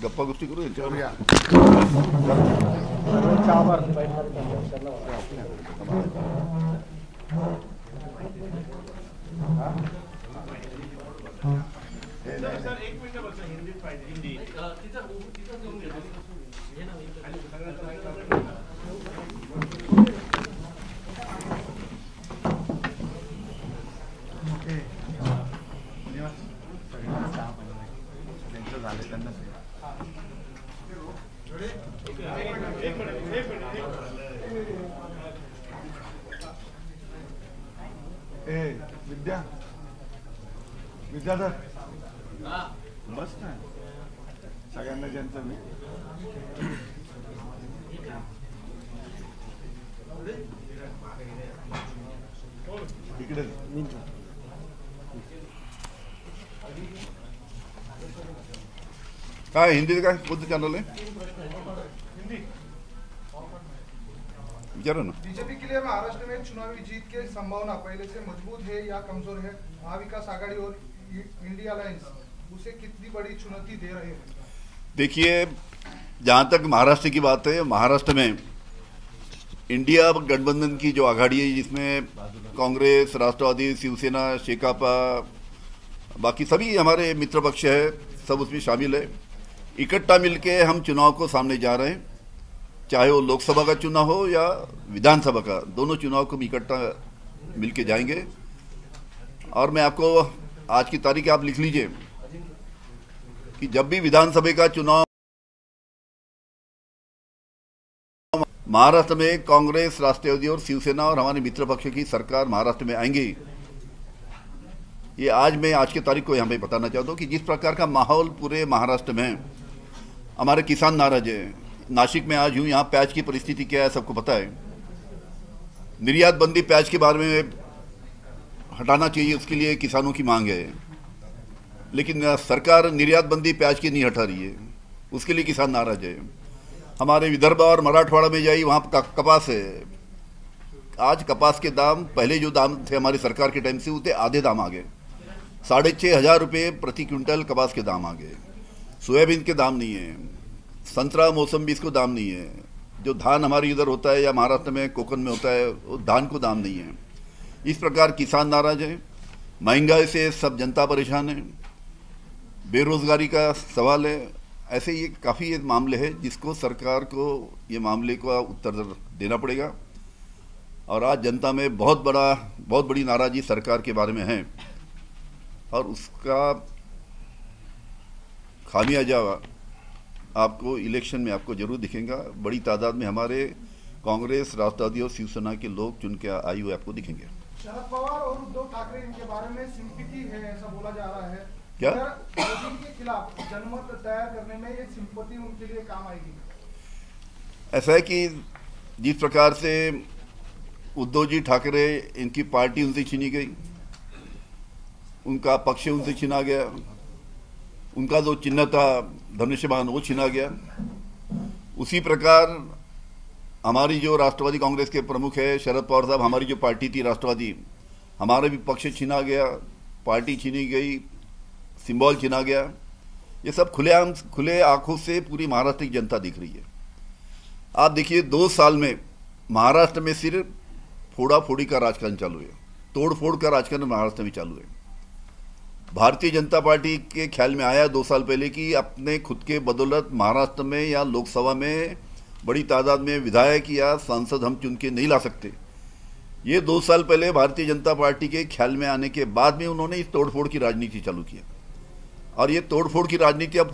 गप्पा गोष्टी करू यांच्यावर. विद्याधर बस ना, सगळ्यांना ज्यांचं मी इकडे काय हिंदी काय कोणतं चॅनल आहे विचारा ना. बीजेपी के लिए महाराष्ट्र में चुनावी जीत की संभावना पहले से मजबूत है या कमजोर है? महाविकास आघाड़ी और इंडिया अलायंस उसे कितनी बड़ी चुनौती दे रहे हैं? देखिए, जहाँ तक महाराष्ट्र की बात है, महाराष्ट्र में इंडिया गठबंधन की जो आघाड़ी है जिसमें कांग्रेस, राष्ट्रवादी, शिवसेना, शेकापा, बाकी सभी हमारे मित्र पक्ष है, सब उसमें शामिल है. इकट्ठा मिलके हम चुनाव को सामने जा रहे हैं, चाहे वो लोकसभा का चुनाव हो या विधानसभा का, दोनों चुनाव को हम इकट्ठा मिलके जाएंगे. और मैं आपको आज की तारीख आप लिख लीजिए कि जब भी विधानसभा का चुनाव महाराष्ट्र में कांग्रेस, राष्ट्रवादी और शिवसेना और हमारे मित्र पक्ष की सरकार महाराष्ट्र में आएंगी, ये मैं आज की तारीख को यहाँ पे बताना चाहता हूँ कि जिस प्रकार का माहौल पूरे महाराष्ट्र में, हमारे किसान नाराज है। नासिक में आज हूँ, यहाँ प्याज की परिस्थिति क्या है सबको पता है। निर्यात बंदी प्याज के बारे में हटाना चाहिए, उसके लिए किसानों की मांग है, लेकिन सरकार निर्यात बंदी प्याज की नहीं हटा रही है, उसके लिए किसान नाराज है। हमारे विदर्भ और मराठवाड़ा में जाइए, वहाँ कपास है। आज कपास के दाम पहले जो दाम थे हमारी सरकार के टाइम से, उससे आधे दाम आ गए। 6,500 रुपये प्रति क्विंटल कपास के दाम आ गए। सोयाबीन के दाम नहीं है, संतरा मौसम्बी को दाम नहीं है। जो धान हमारे इधर होता है या महाराष्ट्र में कोकण में होता है, वो धान को दाम नहीं है। इस प्रकार किसान नाराज है, महंगाई से सब जनता परेशान है, बेरोजगारी का सवाल है। ऐसे ये काफ़ी मामले हैं जिसको सरकार को ये मामले का उत्तर देना पड़ेगा। और आज जनता में बहुत बड़ी नाराज़गी सरकार के बारे में है, और उसका खामियाजा आपको इलेक्शन में आपको जरूर दिखेगा। बड़ी तादाद में हमारे कांग्रेस, राष्ट्रवादी और शिवसेना के लोग चुन के आए हुए आपको दिखेंगे। शरद पवार और उद्धव ठाकरे इनके बारे में सिंपैथी है ऐसा बोला जा रहा है, क्या मोदी के खिलाफ जनमत तैयार करने में ये सिंपैथी उनके लिए काम आएगी? ऐसा है कि जिस प्रकार से उद्धव जी ठाकरे, इनकी पार्टी उनसे छीनी गई, उनका पक्ष उनसे छीना गया, उनका जो चिन्ह था धनुष्यबाण वो छीना गया। उसी प्रकार हमारी जो राष्ट्रवादी कांग्रेस के प्रमुख है शरद पवार साहब, हमारी जो पार्टी थी राष्ट्रवादी, हमारा भी पक्ष छीना गया, पार्टी छीनी गई, सिंबल छीना गया। ये सब खुले आंखों से पूरी महाराष्ट्र की जनता दिख रही है। आप देखिए 2 साल में महाराष्ट्र में सिर्फ फोड़ा फोड़ी का राजकारण चालू है, तोड़ फोड़ का राजकारण महाराष्ट्र में चालू है। भारतीय जनता पार्टी के ख्याल में आया 2 साल पहले कि अपने खुद के बदौलत महाराष्ट्र में या लोकसभा में बड़ी तादाद में विधायक या सांसद हम चुन के नहीं ला सकते। ये 2 साल पहले भारतीय जनता पार्टी के ख्याल में आने के बाद में उन्होंने इस तोड़फोड़ की राजनीति चालू किया, और ये तोड़फोड़ की राजनीति अब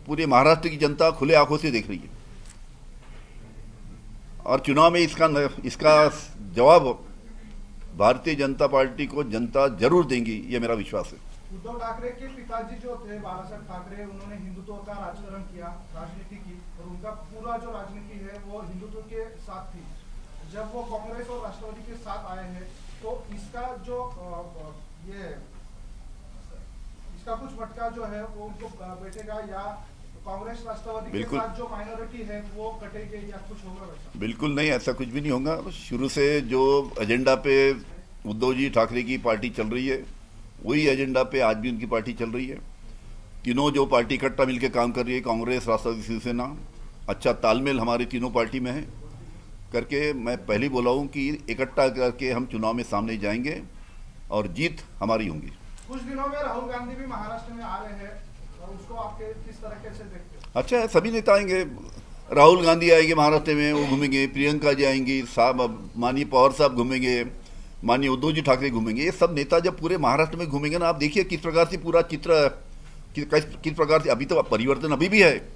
पूरे महाराष्ट्र की जनता खुले आंखों से देख रही है। और चुनाव में इसका जवाब भारतीय जनता पार्टी को जनता जरूर देंगी, ये मेरा विश्वास है। उद्धव ठाकरे के पिताजी जो थे बालासाहेब ठाकरे, उन्होंने हिंदुत्व का राजकारण किया, राजनीति की, और उनका पूरा जो राजनीति है वो हिंदुत्व के साथ थी। जब वो कांग्रेस और राष्ट्रवादी के साथ आए हैं तो इसका जो इसका कुछ फटका जो है वो उनको बैठेगा, या कांग्रेस राष्ट्रवादी के साथ जो माइनॉरिटी है वो कटेगी, या कुछ होगा वैसा? बिल्कुल नहीं, ऐसा कुछ भी नहीं होगा। शुरू से जो एजेंडा पे उद्धव जी ठाकरे की पार्टी चल रही है, वही एजेंडा पे आज भी उनकी पार्टी चल रही है। तीनों जो पार्टी इकट्ठा मिलकर काम कर रही है, कांग्रेस, राष्ट्रवादी, शिवसेना, अच्छा तालमेल हमारे तीनों पार्टी में है करके मैं पहले बोला हूँ कि इकट्ठा करके हम चुनाव में सामने जाएंगे और जीत हमारी होगी। कुछ दिनों में राहुल गांधी भी महाराष्ट्र में आ रहे हैं, और उसको आप किस तरह से देखते हैं? अच्छा, सभी नेता आएंगे। राहुल गांधी आएंगे महाराष्ट्र में, वो घूमेंगे, प्रियंका जी आएंगी, साहब माननीय पवार साहब घूमेंगे, माननीय उद्धव जी ठाकरे घूमेंगे। ये सब नेता जब पूरे महाराष्ट्र में घूमेंगे ना, आप देखिए किस प्रकार से पूरा चित्र, किस प्रकार से अभी तो परिवर्तन अभी भी है,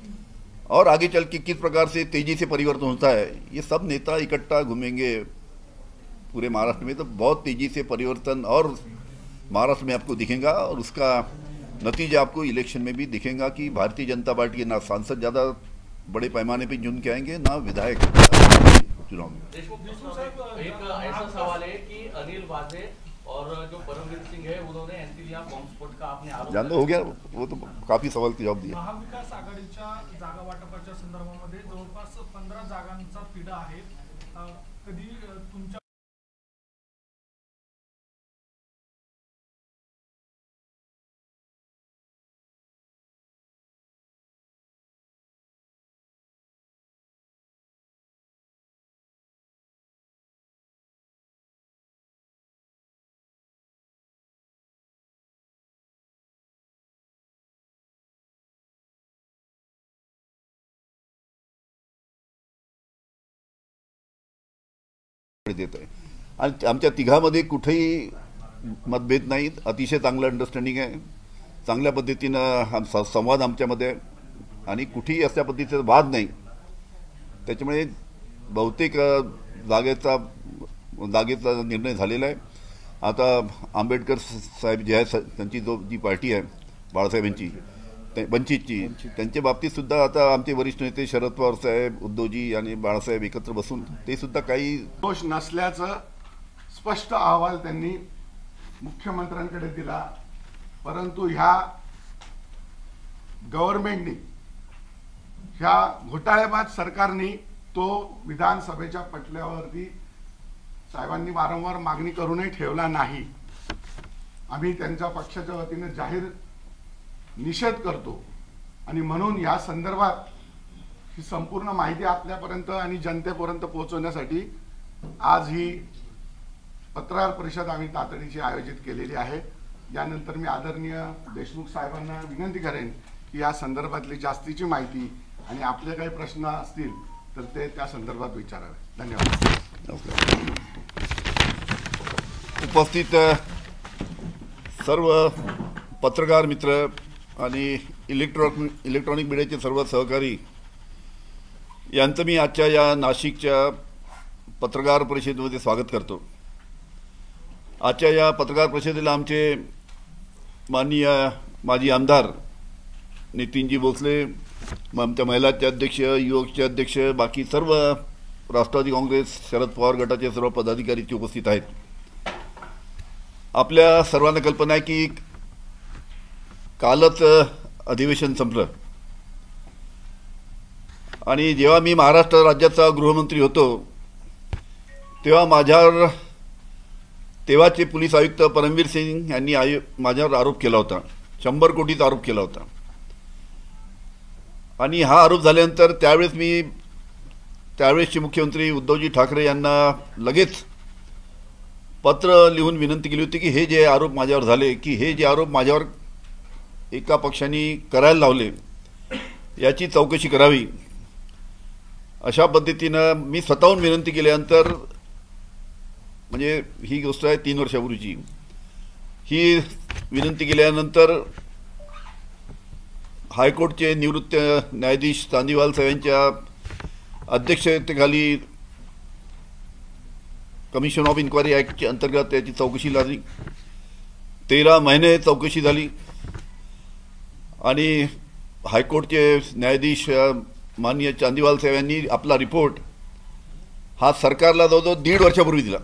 और आगे चल के किस प्रकार से तेजी से परिवर्तन होता है। ये सब नेता इकट्ठा घूमेंगे पूरे महाराष्ट्र में, तो बहुत तेजी से परिवर्तन और महाराष्ट्र में आपको दिखेगा, और उसका नतीजा आपको इलेक्शन में भी दिखेगा कि भारतीय जनता पार्टी के ना सांसद ज़्यादा बड़े पैमाने पे चुन के आएंगे, ना विधायक चुनाव में। एक ऐसा सवाल है कि अनिल वाजे और जो परमवीर सिंह है उन्होंने एंटीलिया बॉम्ब स्फोट का आपने आरोप जानते हो गया, वो तो काफी सवाल के जवाब दिया। महाविकास आघाडीच्या जागा वाटपाच्या संदर्भामध्ये जवळपास 15 जागांचा तिढा आहे। कधी तुमच्या देत आहे आणि आमच्या तिघामध्ये कुठेही मतभेद नाहीत, अतिशय चांगलं अंडरस्टँडिंग आहे, चांगल्या पद्धतीनं संवाद आमच्यामध्ये आणि कुठेही अशा पद्धतीचा वाद नाही। त्याच्यामुळे बहुतेक जागेचा निर्णय झालेला आहे. आता आंबेडकर साहेब जे आहे त्यांची जी पार्टी आहे बाळासाहेबांची वंचितची, त्यांच्या बाबतीत सुद्धा आता आमचे वरिष्ठ नेते शरद पवार साहेब, उद्धवजी आणि बाळासाहेब एकत्र बसून ते सुद्धा काही दोष नसल्याचं स्पष्ट अहवाल त्यांनी मुख्यमंत्र्यांकडे दिला. परंतु ह्या गव्हर्नमेंटनी, ह्या घोटाळेबाज सरकारने तो विधानसभेच्या पटल्यावरती साहेबांनी वारंवार मागणी करूनही ठेवला नाही. आम्ही त्यांच्या पक्षाच्या वतीने जाहीर निषेध करतो आणि म्हणून या संदर्भात ही संपूर्ण माहिती आपल्यापर्यंत आणि जनतेपर्यंत पोहोचवण्यासाठी आज ही पत्रकार परिषद आम्ही तातडीची आयोजित केलेली आहे. यानंतर मी आदरणीय देशमुख साहेबांना विनंती करेन की या संदर्भातली जास्तीची माहिती आणि आपले काही प्रश्न असतील तर ते त्या संदर्भात विचारावे. धन्यवाद. उपस्थित सर्व पत्रकार मित्र आणि इलेक्ट्रॉनिक मीडियाचे सर्व सहकारी यांचं मी आजच्या या नाशिकच्या पत्रकार परिषदेमध्ये स्वागत करतो. आजच्या या पत्रकार परिषदेला आमचे माननीय माजी आमदार नितीनजी भोसले, आमच्या महिलाचे अध्यक्ष, युवकचे अध्यक्ष, बाकी सर्व राष्ट्रवादी काँग्रेस शरद पवार गटाचे सर्व पदाधिकारी उपस्थित आहेत. आपल्या सर्वांना कल्पना आहे की कालच अधिवेशन संपलं आणि जेव्हा मी महाराष्ट्र राज्याचा गृहमंत्री होतो तेव्हा माझ्यावर तेव्हाचे पोलीस आयुक्त परमवीर सिंग यांनी माझ्यावर आरोप केला होता, 100 कोटीचा आरोप केला होता. आणि हा आरोप झाल्यानंतर त्यावेळेसचे मुख्यमंत्री उद्धवजी ठाकरे यांना लगेच पत्र लिहून विनंती केली होती की हे जे आरोप माझ्यावर झाले, की हे जे आरोप माझ्यावर एका पक्षाने करायला लावले याची चौकशी करावी. अशा पद्धतीनं मी स्वतःहून विनंती केल्यानंतर, म्हणजे ही गोष्ट आहे 3 वर्षापूर्वीची, ही विनंती केल्यानंतर हायकोर्टचे निवृत्त न्यायाधीश चांदीवाल साहेबांच्या अध्यक्षतेखाली कमिशन ऑफ इन्क्वायरी ॲक्टच्या अंतर्गत याची चौकशी झाली. 13 महिने चौकशी झाली आणि हायकोर्टचे न्यायाधीश माननीय चांदीवाल साहेब यांनी आपला रिपोर्ट हा सरकारला जवळजवळ 1.5 वर्षापूर्वी दिला.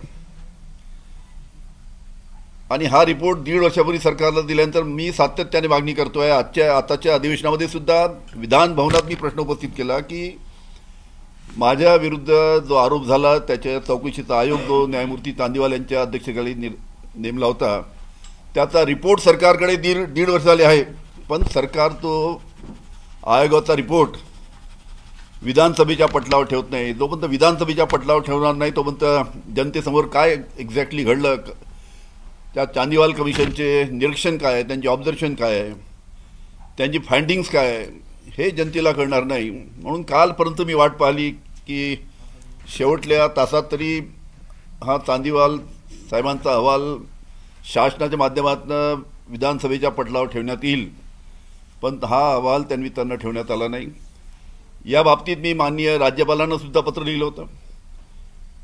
आणि हा रिपोर्ट 1.5 वर्षापूर्वी सरकारला दिल्यानंतर मी सातत्याने मागणी करतोय. आताच्या अधिवेशनामध्ये सुद्धा विधान भवनात मी प्रश्न उपस्थित केला की माझ्या विरुद्ध जो आरोप झाला त्याच्या चौकशीचा आयोग जो न्यायमूर्ती चांदीवाल यांच्या अध्यक्षतेखाली नेमला होता त्याचा रिपोर्ट सरकारकडे 1.5 वर्ष झाले आहे, पण सरकार तो आयोगाचा रिपोर्ट विधानसभेच्या पटलावर ठेवत नाही. जोपर्यंत विधानसभेच्या पटलावर ठेवणार नाही तोपर्यंत जनतेसमोर काय एक्झॅक्टली घडलं, त्या चांदीवाल कमिशनचे निरीक्षण काय आहे, त्यांची ऑब्झर्वेशन काय आहे, त्यांची फाइंडिंग्स काय आहे, हे जनतेला कळणार नाही. म्हणून कालपर्यंत मी वाट पाहिली की शेवटल्या तासात तरी हा चांदीवाल साहेबांचा अहवाल शासनाच्या माध्यमातून विधानसभेच्या पटलावर ठेवण्यात येईल, पण हा अहवाल त्यांना ठेवण्यात आला नाही. या बाबतीत मी माननीय राज्यपालांना सुद्धा पत्र लिहिलं होतं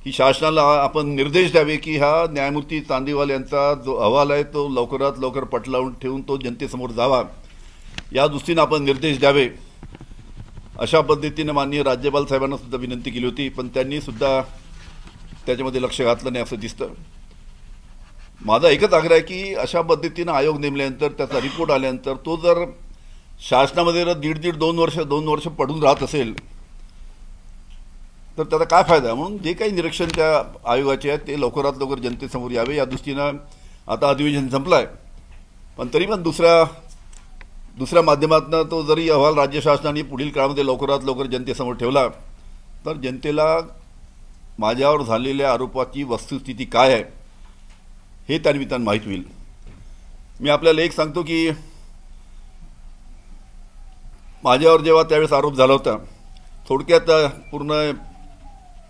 की शासनाला आपण निर्देश द्यावे की हा न्यायमूर्ती चांदीवाल यांचा जो अहवाल आहे तो लवकरात लवकर पटलावर ठेवून तो जनतेसमोर जावा, या दृष्टीने आपण निर्देश द्यावे. अशा पद्धतीने माननीय राज्यपाल साहेबांना सुद्धा विनंती केली होती, पण त्यांनी सुद्धा त्याच्यामध्ये लक्ष घातलं नाही असं दिसतं. माझा एकच आग्रह आहे की अशा पद्धतीनं आयोग नेमल्यानंतर त्याचा रिपोर्ट आल्यानंतर तो जर शासनामध्ये 1.5-2 वर्ष पडून राहत असेल तर त्याचा काय फायदा. म्हणून जे काही निरीक्षण त्या आयोगाचे आहेत ते लवकरात लवकर जनतेसमोर यावे या दृष्टीनं आता अधिवेशन संपलं आहे, पण तरी पण दुसऱ्या माध्यमातून तो जरी अहवाल राज्य शासनाने पुढील काळामध्ये लवकरात लवकर जनतेसमोर ठेवला तर जनतेला माझ्यावर झालेल्या आरोपाची वस्तुस्थिती काय आहे हे त्यानिमित्तानं माहीत होईल. मी आपल्याला एक सांगतो की माझ्यावर जेव्हा त्यावेळेस आरोप झाला होता, थोडक्यात पूर्ण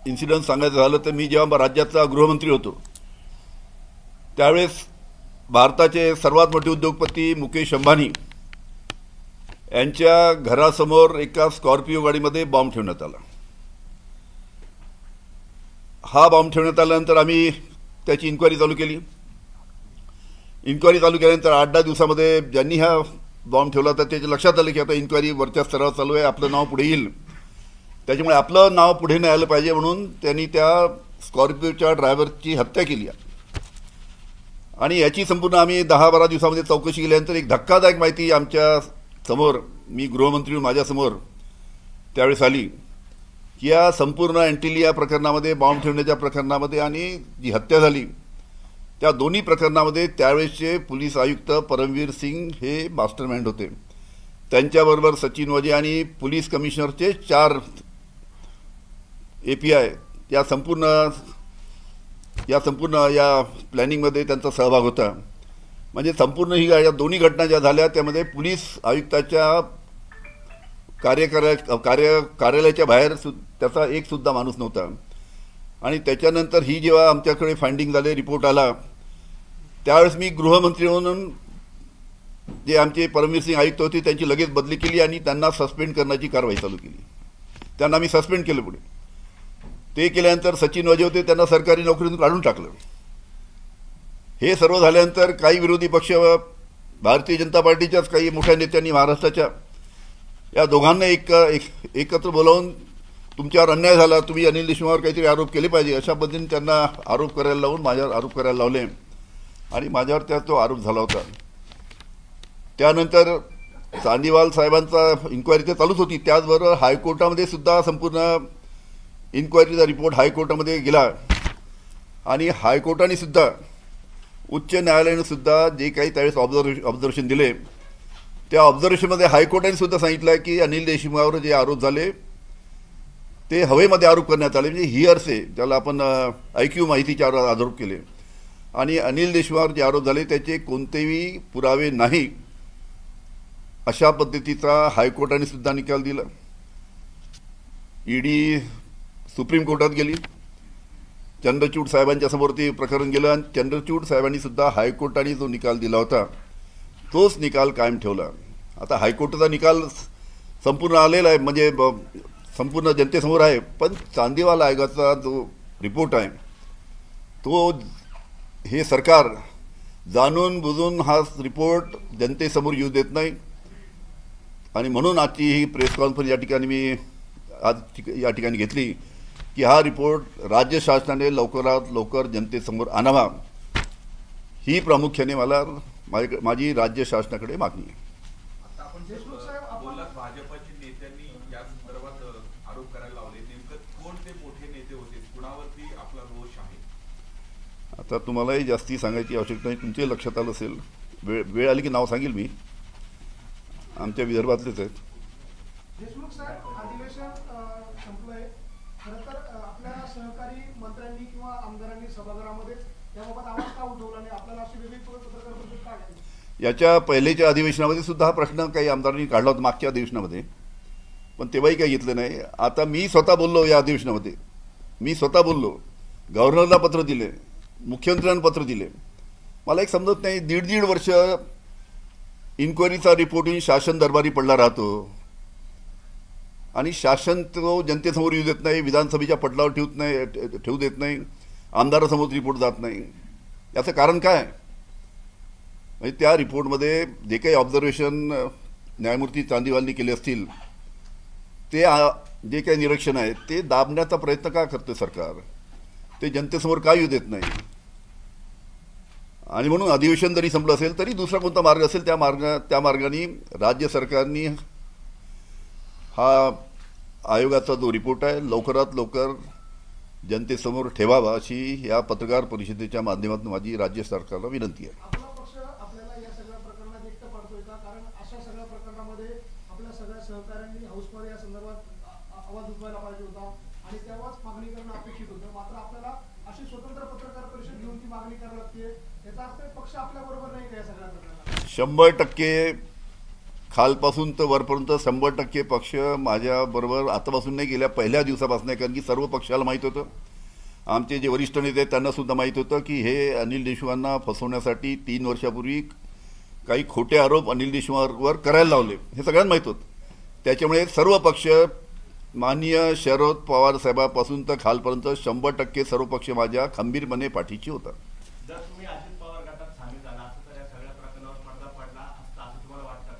इन्सिडेंट सांगायचं झालं तर मी जेव्हा राज्याचा गृहमंत्री होतो त्यावेळेस भारताचे सर्वात मोठे उद्योगपती मुकेश अंबानी यांच्या घरासमोर एका स्कॉर्पिओ गाडीमध्ये बॉम्ब ठेवण्यात आला हा बॉम्ब ठेवण्यात आल्यानंतर आम्ही त्याची इन्क्वायरी चालू केली. इन्क्वायरी चालू केल्यानंतर 8-10 दिवसामध्ये ज्यांनी हा बॉम्ब ठेवला तर त्याच्या लक्षात आलं की आता इन्क्वायरी वरच्या स्तरावर चालू आहे, आपलं नाव पुढे येईल, त्याच्यामुळे आपलं नाव पुढे नाही आलं पाहिजे म्हणून त्यांनी त्या स्कॉर्पिओच्या ड्रायव्हरची हत्या केली. आणि याची संपूर्ण आम्ही 10-12 दिवसामध्ये चौकशी केल्यानंतर एक धक्कादायक माहिती आमच्या समोर, मी गृहमंत्री माझ्यासमोर त्यावेळेस आली की या संपूर्ण अँटिलिया प्रकरणामध्ये, बॉम्ब ठेवण्याच्या प्रकरणामध्ये आणि जी हत्या झाली त्या दोन्ही प्रकरणामध्ये त्यावेळेसचे पोलीस आयुक्त परमवीर सिंग हे मास्टरमाइंड होते. त्यांच्याबरोबर सचिन वजे आणि पोलीस कमिशनरचे 4 API या संपूर्ण या प्लॅनिंगमध्ये त्यांचा सहभाग होता. म्हणजे संपूर्ण ही या दोन्ही घटना ज्या झाल्या त्यामध्ये पोलीस आयुक्ताच्या कार्यालयाच्या बाहेर त्याचा एक सुद्धा माणूस नव्हता. आणि त्याच्यानंतर ही जेव्हा आमच्याकडे फाइंडिंग झाले, रिपोर्ट आला, त्यावेळेस मी गृहमंत्री म्हणून जे आमचे परमवीर सिंग आयुक्त होते त्यांची लगेच बदली केली आणि त्यांना सस्पेंड करण्याची कारवाई चालू केली. त्यांना मी सस्पेंड केलं. पुढे ते केल्यानंतर सचिन वजे होते, त्यांना सरकारी नोकरीतून काढून टाकलं. हे सर्व झाल्यानंतर काही विरोधी पक्ष, भारतीय जनता पार्टीच्याच काही मोठ्या नेत्यांनी महाराष्ट्राच्या या दोघांना एकत्र बोलावून तुमच्यावर अन्याय झाला, तुम्ही अनिल देशमुखावर काहीतरी आरोप केले पाहिजे अशा पद्धतीने त्यांना आरोप करायला लावून माझ्यावर आरोप करायला लावले आणि माझ्यावर त्या तो आरोप झाला होता. त्यानंतर चांदीवाल साहेबांचा इन्क्वायरी तर चालूच होती, त्याचबरोबर हायकोर्टामध्ये सुद्धा संपूर्ण इन्क्वायरीचा रिपोर्ट हायकोर्टामध्ये गेला आणि हायकोर्टाने सुद्धा, उच्च न्यायालयाने सुद्धा जे काही त्यावेळेस ऑब्झर्वेशन दिले त्या ऑब्झर्वेशनमध्ये हायकोर्टाने सुद्धा सांगितलं की अनिल देशमुखावर जे आरोप झाले ते हवेमध्ये आरोप करण्यात आले, म्हणजे हिअर्से ज्याला आपण IQ माहितीच्या आरोप केले. आणि अनिल देशमुखावर जे आरोप झाले त्याचे कोणतेही पुरावे नाही अशा पद्धतीचा हायकोर्टाने सुद्धा निकाल दिला. ED सुप्रीम कोर्टात गेली, चंद्रचूड साहेबांच्या समोर ते प्रकरण गेलं आणि चंद्रचूड साहेबांनी सुद्धा हायकोर्टाने जो निकाल दिला होता तोच निकाल कायम ठेवला. आता हायकोर्टाचा निकाल संपूर्ण आलेला आहे, म्हणजे संपूर्ण जनतेसमोर आहे, पण चांदीवाल आयोगाचा जो रिपोर्ट आहे तो हे सरकार जाणून बुजून हा रिपोर्ट जनतेसमोर येऊ देत नाही. आणि म्हणून आजची ही प्रेस कॉन्फरन्स या ठिकाणी मी या ठिकाणी घेतली की हा रिपोर्ट राज्य शासनाने लवकरात लवकर जनतेसमोर आणावा, ही प्रामुख्याने माझी राज्य शासनाकडे मागणी आहे. आता आपण बोललात भाजपच्या नेत्यांनी या संदर्भात आरोप करायला लावले, नेमकं कोणते मोठे नेते होते, कुणावरती आपला रोष आहे? आता तुम्हालाही जास्ती सांगायची आवश्यकता नाही, तुमच्या लक्षात आलं असेल, वेळ आली की नाव सांगेल मी, आमच्या विदर्भातलेच आहेत. देशमुख साहेब, अधिवेशन संपलंय. खरं तर आपल्या सहकारी मंत्र्यांनी किंवा आमदारांनी सभागृहामध्ये याबाबत आवाज का उठवला नाही? आपल्याला अशी वेगळी पत्रकार परिषद का घ्यावी? याच्या पहिलेच्या अधिवेशनामध्ये सुद्धा हा प्रश्न काही आमदारांनी काढला होता मागच्या अधिवेशनामध्ये, पण तेव्हाही काही घेतलं नाही. आता मी स्वतः बोललो या अधिवेशनामध्ये, मी स्वतः बोललो, गव्हर्नरला पत्र दिले, मुख्यमंत्र्यांना पत्र दिले. मला एक समजत नाही, 1.5 वर्ष इन्क्वायरीचा रिपोर्ट येऊन शासन दरबारी पडला राहतो आणि शासन तो जनतेसमोर येऊ देत नाही, विधानसभेच्या पटलावर ठेवू देत नाही, आमदारासमोर रिपोर्ट जात नाही. याचं कारण काय? म्हणजे त्या रिपोर्टमध्ये जे काही ऑब्झर्वेशन न्यायमूर्ती चांदीवालनी केले असतील ते जे काही निरीक्षण आहे ते दाबण्याचा प्रयत्न का करते सरकार? ते जनतेसमोर का येऊ देत नाही? आणि म्हणून अधिवेशन जरी संपलं असेल तरी दुसरा कोणता मार्ग असेल त्या मार्गाने राज्य सरकारने हा आयोगाचा जो रिपोर्ट आहे लवकरात लवकर जनतेसमोर ठेवावा अशी या पत्रकार परिषदेच्या माध्यमातून माझी राज्य सरकारला विनंती आहे. आपला पक्ष आपल्याला या सगळ्या प्रकरणात एकटं पाडतोय का? कारण अशा सगळ्या प्रकरणामध्ये आपल्या सगळ्या सहकाऱ्यांनी हाऊसमध्ये या संदर्भात आवाज उठवायला पाहिजे होता आणि तेव्हाच मागणी करणं अपेक्षित होतं. मात्र आपल्याला अशी स्वतंत्र पत्रकार परिषद घेऊन ती मागणी करावी लागते. याचा अर्थ पक्ष आपल्या बरोबर नाही का या सगळ्या प्रकरणात? 100% खालपासून तर वरपर्यंत 100% पक्ष माझ्याबरोबर आतापासून नाही, गेल्या पहिल्या दिवसापासून आहे. कारण की सर्व पक्षाला माहीत होतं, आमचे जे वरिष्ठ नेते आहेत त्यांनासुद्धा माहीत होतं की हे अनिल देशमुखांना फसवण्यासाठी 3 वर्षापूर्वी काही खोटे आरोप अनिल देशमुखांवर करायला लावले, हे सगळ्यांना माहीत होतं. त्याच्यामुळे सर्व पक्ष माननीय शरद पवार साहेबांपासून तर खालपर्यंत 100% सर्व पक्ष माझ्या खंबीरपणे पाठीशी होता. जर तुम्ही अजित पवार गटात सामील झाला असं तर या सगळ्या प्रकरणावर पडदा पडला असता असं तुम्हाला वाटतं का?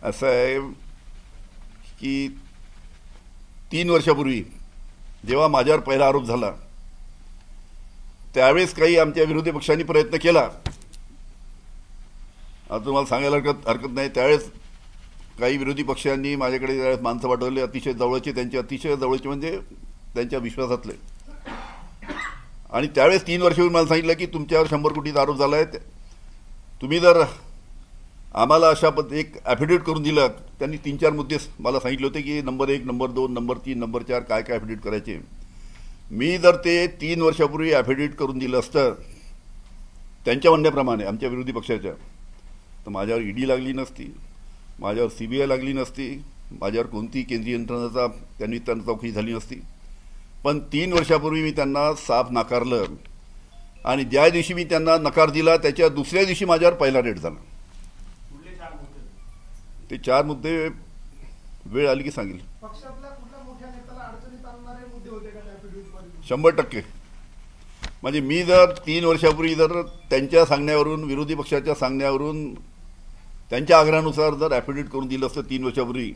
असं आहे की 3 वर्षापूर्वी जेव्हा माझ्यावर पहिला आरोप झाला त्यावेळेस काही आमच्या विरोधी पक्षांनी प्रयत्न केला. आता तुम्हाला सांगायला हरकत नाही, त्यावेळेस काही विरोधी पक्षांनी माझ्याकडे त्यावेळेस माणसं पाठवले, अतिशय जवळचे, त्यांचे अतिशय जवळचे म्हणजे त्यांच्या विश्वासातले. आणि त्यावेळेस 3 वर्षापूर्वी मला सांगितलं की तुमच्यावर 100 कोटीचा आरोप झाला आहे, तुम्ही जर आम्हाला अशा एक ॲफिडेविट करून दिलं. त्यांनी 3-4 मुद्दे मला सांगितले होते की नंबर 1, नंबर 2, नंबर 3, नंबर 4 काय काय ॲफिडेविट करायचे. मी जर ते 3 वर्षापूर्वी ॲफिडेविट करून दिलं असतं त्यांच्या म्हणण्याप्रमाणे आमच्या विरोधी पक्षाच्या, तर माझ्यावर ईडी लागली नसती, माझ्यावर CBI लागली नसती, माझ्यावर कोणतीही केंद्रीय यंत्रणेचा त्यांनी चौकशी झाली नसती. पण 3 वर्षापूर्वी मी त्यांना साफ नाकारलं आणि ज्या दिवशी मी त्यांना नकार दिला त्याच्या दुसऱ्या दिवशी माझ्यावर पहिला रेड झाला. ते 4 मुद्दे वेळ आली की सांगेल. पक्षातल्या कुठल्या मोठ्या नेत्याला अडचणीत आणणारे मुद्दे होते का त्या ॲफिडेव्हिटमध्ये? 100%. म्हणजे मी जर 3 वर्षापूर्वी जर त्यांच्या सांगण्यावरून, विरोधी पक्षाच्या सांगण्यावरून, त्यांच्या आग्रहानुसार जर ॲफिडेविट करून दिलं असतं 3 वर्षापूर्वी,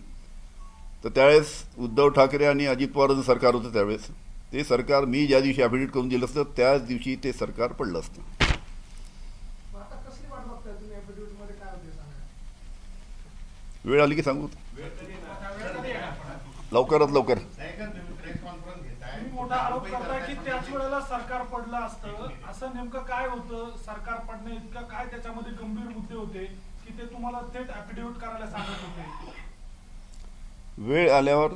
तर त्यावेळेस उद्धव ठाकरे आणि अजित पवारांचं सरकार होतं. त्यावेळेस ते सरकार, मी ज्या दिवशी ॲफिडेविट करून दिलं असतं त्याच दिवशी ते सरकार पडलं असतं. आता कसली वाट बघताय तुम्ही ॲफिडेव्हिटमध्ये काय होते सांगा? वेळ आली की सांगू, लवकरात लवकर. तुम्ही मोठा आरोप करताय की त्याच वेळेला सरकार पडलं असतं, असं नेमकं काय होतं? सरकार पडणे इतकं काय त्याच्यामध्ये गंभीर मुद्दे होते की ते तुम्हाला थेट ॲफिडेव्हिट करायला सांगत होते? वेळ आल्यावर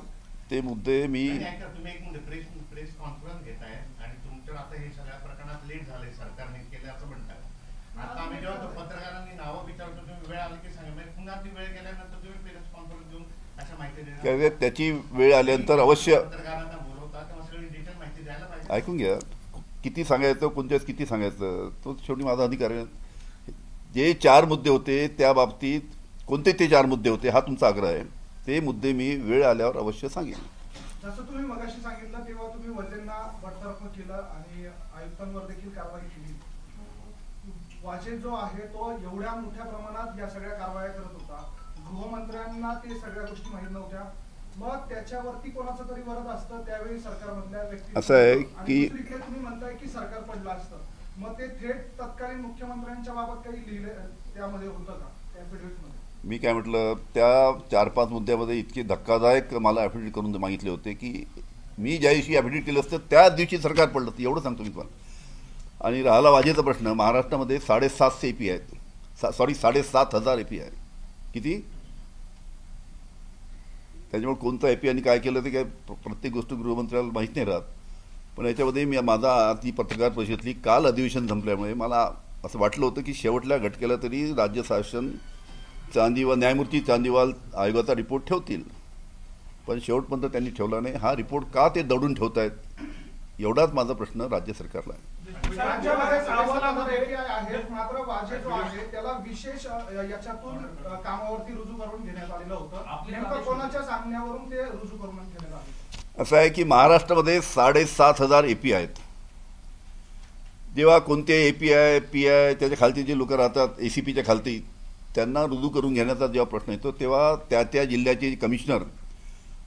ते मुद्दे मी तुम्ही एक मिनिट प्रेस कॉन्फरन्स घेताय आणि तुमच्यावर आता हे सगळ्या प्रकरणात लेट झाले, सरकारने केले असं म्हणताय. आता आम्ही जेव्हा पत्रकारांनी नावं विचारतो तुम्ही वेळ आली की सांगा, पुन्हा ती वेळ गेल्यानंतर तुम्ही प्रेस कॉन्फरन्स घेऊन अशा माहिती देणार. त्याची वेळ आल्यानंतर अवश्य पत्रकारांना बोलवता तेव्हा सगळी डिटेल माहिती द्यायला पाहिजे. ऐकून घ्या, किती सांगायचं, कोणत्याच किती सांगायचं, तो शेवटी माझा अधिकार आहे. जे 4 मुद्दे होते त्या बाबतीत कोणते ते 4 मुद्दे होते हा तुमचा आग्रह आहे, ते मुद्दे मी वेळ आल्यावर अवश्य सांगेन. जसं तुम्ही मगाशी सांगितलं तेव्हा तुम्ही वल्लेंना बडतर्फ केलं आणि आयुक्तांवर देखील कारवाई केली. वाजे जो आहे तो एवढ्या मोठ्या प्रमाणात या सगळ्या कारवाया करत होता, गृहमंत्र्यांना ते सगळ्या गोष्टी माहीत नव्हत्या, मग त्याच्यावरती कोणाचं तरी वरद असतं त्यावेळी सरकारमधल्या व्यक्ती. असं आहे की तुम्ही म्हणताय की सरकार पडलं असतं, मग ते थेट तत्कालीन मुख्यमंत्र्यांच्या बाबत काही लिहिले त्यामध्ये होतं का ॲफिडेव्हिटमध्ये? मी काय म्हटलं, त्या 4-5 मुद्द्यामध्ये इतके धक्कादायक मला ॲफिडेविट करून मागितले होते की मी ज्या दिवशी ॲफिडेविट केलं असतं त्याच दिवशी सरकार पडलं असतं, एवढं सांगतो मी तुम्हाला. आणि राहिला वाजेचा प्रश्न, महाराष्ट्रामध्ये 750 AP आहेत, 7,500 AP आहे. किती? त्याच्यामुळे कोणतं AP आणि काय केलं ते काय प्रत्येक गोष्ट गृहमंत्र्याला माहीत नाही राहत. पण याच्यामध्ये मी माझा ती पत्रकार परिषदेतली काल अधिवेशन संपल्यामुळे मला असं वाटलं होतं की शेवटल्या घटकेला तरी राज्य शासन न्यायमूर्ती चांदीवाल आयोगाचा रिपोर्ट ठेवतील, पण शेवटपर्यंत त्यांनी ठेवला नाही. हा रिपोर्ट का ते दडून ठेवत आहेत एवढाच माझा प्रश्न राज्य सरकारला आहे. मात्र वाजे जो आहे त्याला विशेष याच्यातून कामावरती रुजू करून घेण्यात आलेलं होतं, नेमकं कोणाच्या सांगण्यावरून ते रुजू करून घेण्यात आले? असं आहे की महाराष्ट्रामध्ये 7,500 AP आहेत. जेव्हा कोणते API PI त्याच्या खालती जे लोक राहतात ACPच्या खालती, त्यांना रुजू करून घेण्याचा जेव्हा प्रश्न येतो तेव्हा त्या जिल्ह्याचे कमिशनर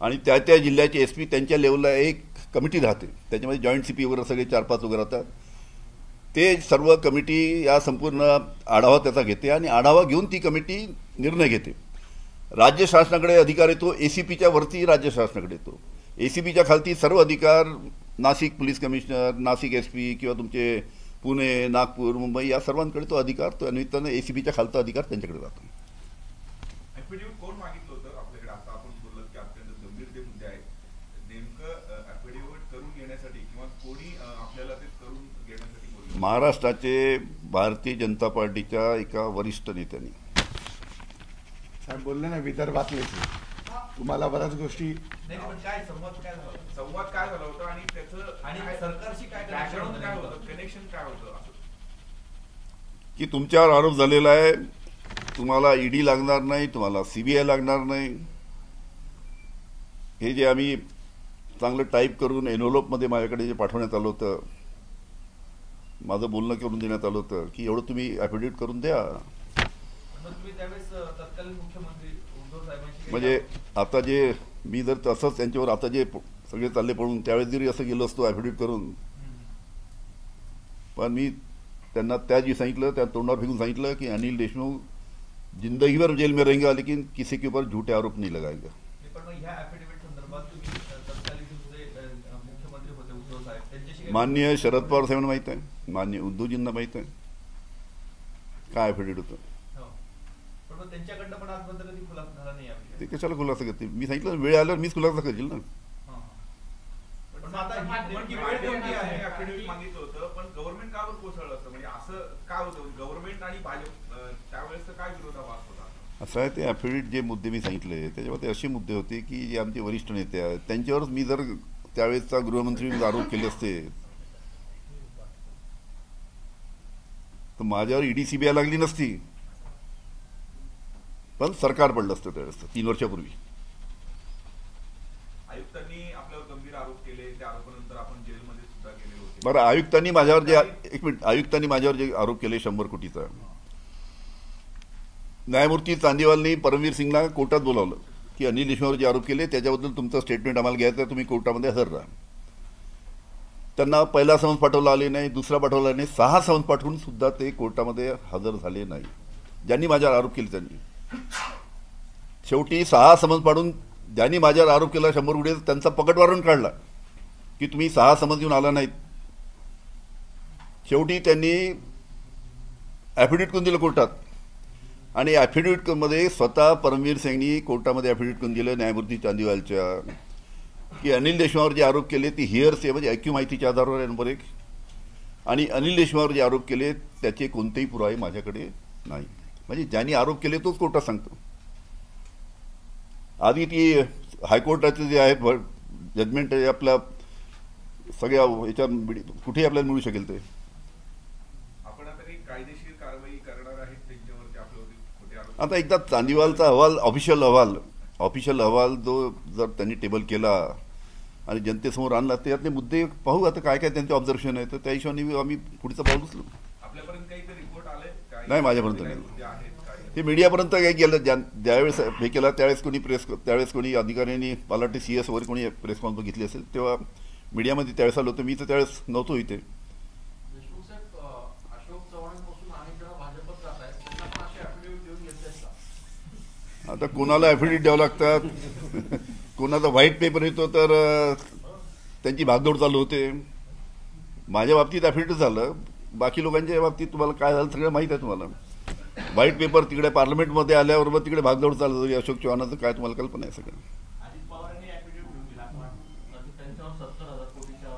आणि त्या जिल्ह्याचे SP त्यांच्या लेवलला एक कमिटी राहते, त्याच्यामध्ये जॉईंट CP वगैरे सगळे 4-5 वगैरे राहतात. ते सर्व कमिटी या संपूर्ण आढावा त्याचा घेते आणि आढावा घेऊन ती कमिटी निर्णय घेते. राज्य शासनाकडे अधिकार येतो, ACPच्या वरती राज्य शासनाकडे येतो. ACPच्या खालती सर्व अधिकार Nashik police commissioner, Nashik SP किंवा तुमचे पुणे, नागपूर, मुंबई या सर्वांकडे तो अधिकार, तो निमित्तानं ACPच्या खालचा अधिकार त्यांच्याकडे जातो. ॲफिडेव्हिट कोण मागितलं होतं आपल्याकडे? आता आपण बोललो की अत्यंत गंभीर ते मुद्दे आहेत, नेमकं ॲफिडेव्हिट करून घेण्यासाठी किंवा कोणी आपल्याला ते करून घेण्यासाठी बोललं? महाराष्ट्राचे भारतीय जनता पार्टीच्या एका वरिष्ठ नेत्यांनी. साहेब बोलले ना विदर्भातले, तुम्हाला बऱ्याच गोष्टी. काय संवाद काय झाला होता आणि त्याचं आणि सरकारशी काय बॅकग्राऊंड काय होतं, कनेक्शन काय होतं? की तुमच्यावर आरोप झालेला आहे तुम्हाला ईडी लागणार नाही, तुम्हाला सीबीआय लागणार नाही. हे जे आम्ही चांगलं टाईप करून एनव्हलपमध्ये माझ्याकडे जे पाठवण्यात आलं होतं, माझं बोलणं करून देण्यात आलं होतं की एवढं तुम्ही ॲफिडेविट करून द्या. तुम्ही त्यावेळेस तत्कालीन मुख्यमंत्री उद्धव साहेबांशी म्हणजे आता जे मी जर तसंच त्यांच्यावर आता जे सगळे चालले पडून त्यावेळेस जरी असं गेलो असतो ॲफिडेविट करून, पण मी त्यांना त्या जी सांगितलं त्या तोंडावर फेकून सांगितलं की अनिल देशमुख जिंदगी भर जेल में रहेंगे लेकिन किसी के ऊपर झूठे आरोप नहीं लगाएगा. पण मग ह्या ॲफिडेविट संदर्भात तुम्ही तत्कालीन जे मुख्यमंत्री होते उद्धव साहेब त्यांच्याशी माननीय शरद पवार साहेबांना माहीत आहे, माननीय उद्धवजींना माहीत आहे काय ॲफिडेविट होतं. पण मग त्यांच्याकडनं पण आजपर्यंत कधी खुलासा झाला नाही याविषयी. ते कशाला खुलासा करते, मी सांगितलं वेळ आल्यावर मीच खुलासा करेल ना. पण आता नेमकी वेळ कोणती आहे? ऍफिडेव्हिट मागितलं होतं पण गव्हर्नमेंट का बरं कोसळलं असतं? म्हणजे असं काय होतं गव्हर्नमेंट आणि भाजप त्यावेळेस काय विरोधाभास होता? असं आहे ते ॲफिडेविट जे मुद्दे मी सांगितले त्याच्यामध्ये असे मुद्दे होते की जे आमचे वरिष्ठ नेते आहेत त्यांच्यावरच मी जर त्यावेळेसचा गृहमंत्री आरोप केले असते तर माझ्यावर ईडी सीबीआय लागली नसती, पण सरकार पडलं असतं त्यावेळेस 3 वर्षापूर्वी. आयुक्तांनी आपल्यावर गंभीर आरोप केले, त्या आरोपानंतर आपण जेलमध्ये सुद्धा गेले होते. बरं, आयुक्तांनी माझ्यावर जे एक मिनिट आयुक्तांनी माझ्यावर जे आरोप केले 100 कोटीचा, न्यायमूर्ती चांदीवालनी परमवीर सिंगला कोर्टात बोलावलं की अनिल देशमुखवर जे आरोप केले त्याच्याबद्दल तुमचं स्टेटमेंट आम्हाला घ्यायचं आहे, तुम्ही कोर्टामध्ये हजर राहा. त्यांना पहिला समन्स पाठवला आले नाही, दुसरा पाठवला नाही, 6 समन्स पाठवून सुद्धा ते कोर्टामध्ये हजर झाले नाही. ज्यांनी माझ्यावर आरोप केले त्यांनी शेवटी 6 समन्स पाठवून ज्यांनी माझ्यावर आरोप केला 100 कोटी त्यांचा पकड वॉरंट काढला की तुम्ही 6 समन्स घेऊन आला नाहीत. शेवटी त्यांनी ॲफिडेविट करून दिलं कोर्टात आणि ॲफिडेविटमध्ये स्वतः परमवीर सिंगनी कोर्टामध्ये ॲफिडेविट करून दिलं न्यायमूर्ती चांदीवालच्या की अनिल देशमुखवर जे आरोप केले ते हिअरसे म्हणजे ऐक्यू माहितीच्या आधारावर आहे नंबर 1, आणि अनिल देशमुखवर जे आरोप केले त्याचे कोणतेही पुरावे माझ्याकडे नाही. म्हणजे ज्यांनी आरोप केले तोच कोर्टात सांगतो. आधी ती हायकोर्टाचे जे आहेत जजमेंट आपल्या सगळ्या याच्या कुठेही आपल्याला मिळू शकेल ते. आपण आता काही कायदेशीर कारवाई करणार आहेत त्यांच्यावरती आपल्यावरती खोटे आरोप. आता एकदा चांदीवालचा अहवाल ऑफिशियल अहवाल जो जर त्यांनी टेबल केला आणि जनतेसमोर आणला त्यातले मुद्दे पाहू आता काय काय त्यांचे ऑब्झर्वेशन आहे, तर त्या हिशोबाने आम्ही पुढचं पाऊल उचलू. आपल्यापर्यंत काही रिपोर्ट आले नाही, माझ्यापर्यंत नाही. हे मीडियापर्यंत काही गेलं ज्यावेळेस हे केलं त्यावेळेस कोणी अधिकाऱ्यांनी मला वाटते CS वगैरे कोणी प्रेस कॉन्फरन्स घेतली असेल तेव्हा मीडियामध्ये त्यावेळेस आलो होतं. मी तर त्यावेळेस नव्हतो इथे. देशमुख साहेब अशोक चव्हाणांपासून अनेक जण भाजपत जात आहेत, त्यांना पण असे ॲफिडेव्हिट देऊन घेतलेत का? आता कोणाला ॲफिडेविट द्यावं लागतात, कोणाचा व्हाईट पेपर येतो तर त्यांची भागदौड चालू होते. माझ्या बाबतीत ॲफिडेविट झालं, बाकी लोकांच्या बाबतीत तुम्हाला काय झालं सगळं माहीत आहे. तुम्हाला व्हाईट पेपर तिकडे पार्लमेंटमध्ये आल्याबरोबर तिकडे भागदौड चालू होती अशोक चव्हाणाचं, काय तुम्हाला कल्पना आहे सगळं. अजित पवारांनी ॲफिडेव्हिट घेऊन दिला, त्यांच्यावर 70,000 कोटीच्या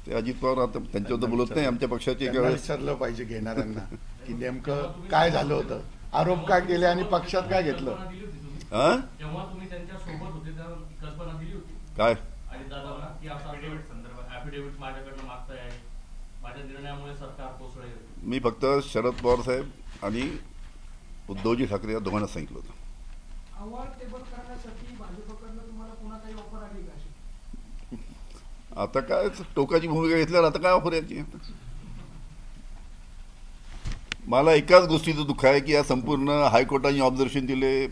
ते अजित पवार आता त्यांच्याबद्दल बोलत नाही. आमच्या पक्षाचे एका वेळेस विचारलं पाहिजे घेणाऱ्यांना की नेमकं काय झालं होतं, आरोप काय केले आणि पक्षात काय घेतलं. जेव्हा तुम्ही त्यांच्या सोबत होते तेव्हा कल्पना दिली होती काय अजित दादांना की असं ॲफिडेव्हिट माझ्याकडनं मागताय, माझ्या निर्णयामुळे सरकार कोसळेल. मी फक्त शरद पवार साहेब आणि उद्धवजी ठाकरे या दोघांना सांगितलं होतं. अहवाल टेबल करण्यासाठी भाजपकडनं तुम्हाला पुन्हा काही ऑफर आली का अशी? आता काय टोकाची भूमिका घेतल्यावर आता काय ऑफर यायची. मला एकाच गोष्टीचं दुःख आहे की या संपूर्ण हायकोर्टाने ऑब्झर्वेशन दिले,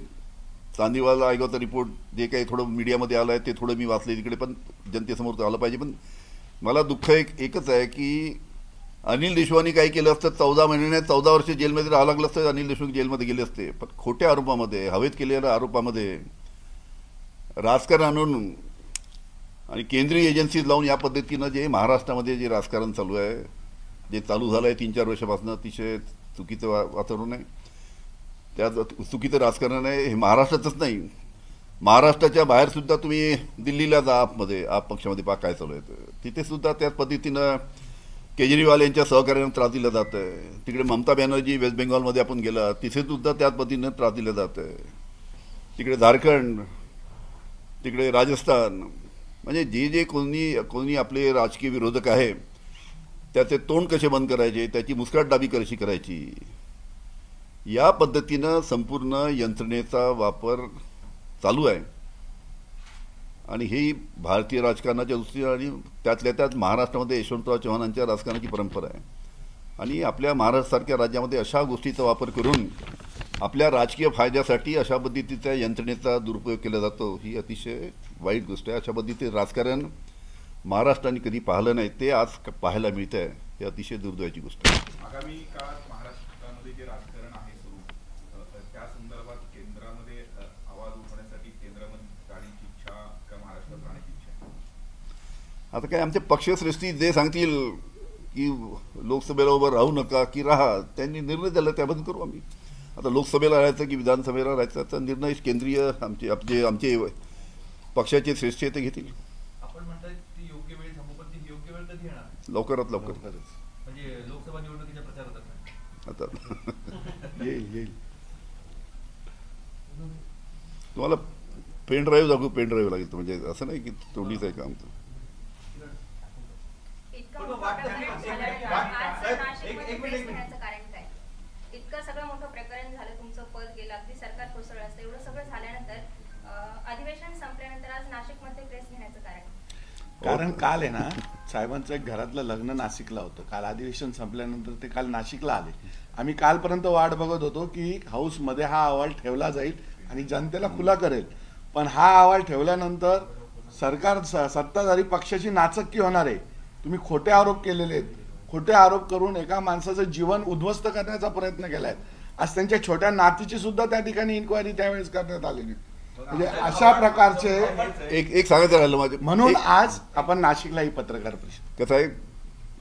चांदीवाला आयोगाचा रिपोर्ट जे काही थोडं मीडियामध्ये आलं आहे ते थोडं मी वाचले तिकडे, पण जनतेसमोर तर आलं पाहिजे. पण मला दुःख एकच आहे की अनिल देशमुखांनी काय केलं असतं, 14 महिन्याने 14 वर्ष जेलमध्ये राहावं लागलं असतं, अनिल देशमुख जेलमध्ये गेले असते. पण खोट्या आरोपामध्ये, हवेत केलेल्या आरोपामध्ये राजकारण आणून आणि केंद्रीय एजन्सीज लावून या पद्धतीनं जे महाराष्ट्रामध्ये जे राजकारण चालू आहे, जे चालू झालं आहे 3-4 वर्षापासून, अतिशय चुकीचं वातावरण आहे. त्या चुकीचं राजकारण आहे. हे महाराष्ट्रातच नाही, महाराष्ट्राच्या बाहेरसुद्धा तुम्ही दिल्लीला जा, आप पक्षामध्ये पहा काय चालू आहे. तिथे सुद्धा त्याच पद्धतीनं केजरीवाल यांच्या सहकार्यानं त्रास दिला जात आहे. तिकडे ममता बॅनर्जी वेस्ट बेंगॉलमध्ये आपण गेला तिथे सुद्धा त्याच पद्धतीनं त्रास दिला जात आहे. तिकडे झारखंड, तिकडे राजस्थान, म्हणजे जे कोणी आपले राजकीय विरोधक आहे त्याचे तोंड कसे बंद करायचे, त्याची मुस्काटदाबी कशी करायची, या पद्धतीनं संपूर्ण यंत्रणेचा वापर चालू आहे आणि ही भारतीय राजकारणाच्या दृष्टीने आणि त्यातल्या त्यात महाराष्ट्रामध्ये यशवंतराव चव्हाणांच्या राजकारणाची परंपरा आहे आणि आपल्या महाराष्ट्रासारख्या राज्यामध्ये अशा गोष्टीचा वापर करून आपल्या राजकीय फायद्यासाठी अशा पद्धतीच्या यंत्रणेचा दुरुपयोग केला जातो ही अतिशय वाईट गोष्ट आहे. अशा पद्धतीचे राजकारण महाराष्ट्राने कधी पाहिलं नाही, ते आज पाहायला मिळतं आहे. हे अतिशय दुर्दैवाची गोष्ट आहे. आगामी काळात महाराष्ट्रामध्ये जे राजकारण आहे सुरू त्या संदर्भात केंद्रामध्ये आवाज उठवण्यासाठी केंद्रामध्ये जाण्याची इच्छा का महाराष्ट्रात राहण्याची इच्छा? आता काय आमचे पक्षश्रेष्ठी जे सांगतील की लोकसभेला उभं राहू नका की राहा, त्यांनी निर्णय दिला त्याबद्दल करू आम्ही. आता लोकसभेला राहायचं की विधानसभेला राहायचं तर निर्णय केंद्रीय आमचे पक्षाचे श्रेष्ठी ते घेतील. आपण म्हणताय ती योग्य वेळ थांबू, पण ती योग्य वेळ कधी येणार? लवकरात लवकर. म्हणजे लोकसभा निवडणुकीच्या प्रचारात आता येईल. तुम्हाला पेन ड्राईव्ह दाखवू, पेन ड्राईव्ह लागेल. म्हणजे असं नाही की तोंडीच आहे का आमचं. इतकं सगळं मोठं प्रकरण झालं, तुमचं पद गेलं, अगदी सरकार कोसळलं असतं, एवढं सगळं झाल्यानंतर अधिवेशन संपल्यानंतर आज नाशिकमध्ये प्रेस घेण्याचं कारण काल आहे ना साहेबांचं एक घरातलं लग्न नाशिकला होतं. काल अधिवेशन संपल्यानंतर ते काल नाशिकला आले. आम्ही कालपर्यंत वाट बघत होतो की हाऊसमध्ये हा अहवाल ठेवला जाईल आणि जनतेला खुला करेल, पण हा अहवाल ठेवल्यानंतर सरकार सत्ताधारी पक्षाची नाचक्की होणार आहे. तुम्ही खोटे आरोप केलेले आहेत. खोटे आरोप करून एका माणसाचं जीवन उद्ध्वस्त करण्याचा प्रयत्न केलाय. आज त्यांच्या छोट्या नातीची सुद्धा त्या ठिकाणी इन्क्वायरी त्यावेळेस करण्यात आलेली. म्हणजे अशा प्रकारचे एक सांगायचं राहिलं माझे, म्हणून आज आपण नाशिकला ही पत्रकार परिषद. कसं आहे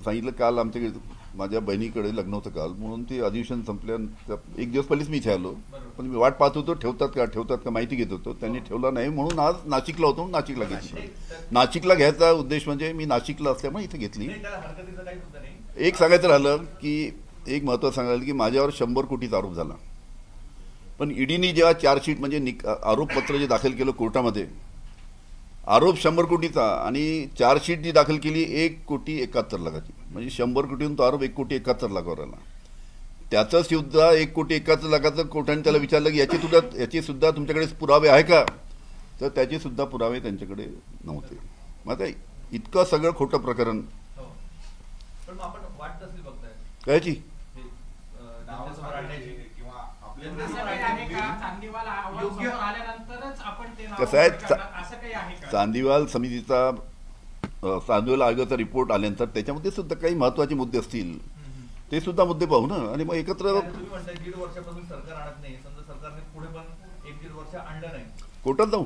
सांगितलं, काल आमच्याकडे माझ्या बहिणीकडे लग्न होतं काल, म्हणून ते अधिवेशन संपल्यानंतर एक दिवस पहिलेच मी इथे आलो, पण मी वाट पाहत होतो ठेवतात का माहिती घेत होतो. त्यांनी ठेवला नाही म्हणून आज नाशिकला होतो, नाशिकला घेतली. नाशिकला घ्यायचा उद्देश म्हणजे मी नाशिकला असल्यामुळे इथे घेतली. एक सांगायचं राहिलं की एक महत्त्वाचं सांगायला की माझ्यावर 100 कोटीचा आरोप झाला, पण ईडीने जेव्हा चार्जशीट म्हणजे आरोपपत्र जे दाखल केलं कोर्टामध्ये, आरोप 100 कोटीचा आणि चार्जशीट जी दाखल केली 1,71,00,000ची, म्हणजे 100 कोटीहून तो आरोप 1,71,00,000वर आला. त्याचं सुद्धा 1,71,00,000चं कोर्टाने त्याला विचारलं की याचे सुद्धा तुमच्याकडे पुरावे आहे का, तर त्याचे सुद्धा पुरावे त्यांच्याकडे नव्हते. मग इतकं सगळं खोटं प्रकरण कायची कसं आहे, चांदीवाल समितीचा चांदीवाल आयोगाचा रिपोर्ट आल्यानंतर त्याच्यामध्ये सुद्धा काही महत्वाचे मुद्दे असतील, ते सुद्धा मुद्दे पाहू ना आणि मग एकत्र. दीड वर्षापासून सरकार आणत नाही, समजा सरकारने पुढे पण 1-1.5 वर्ष आणलं नाही, कोर्टात जाऊ.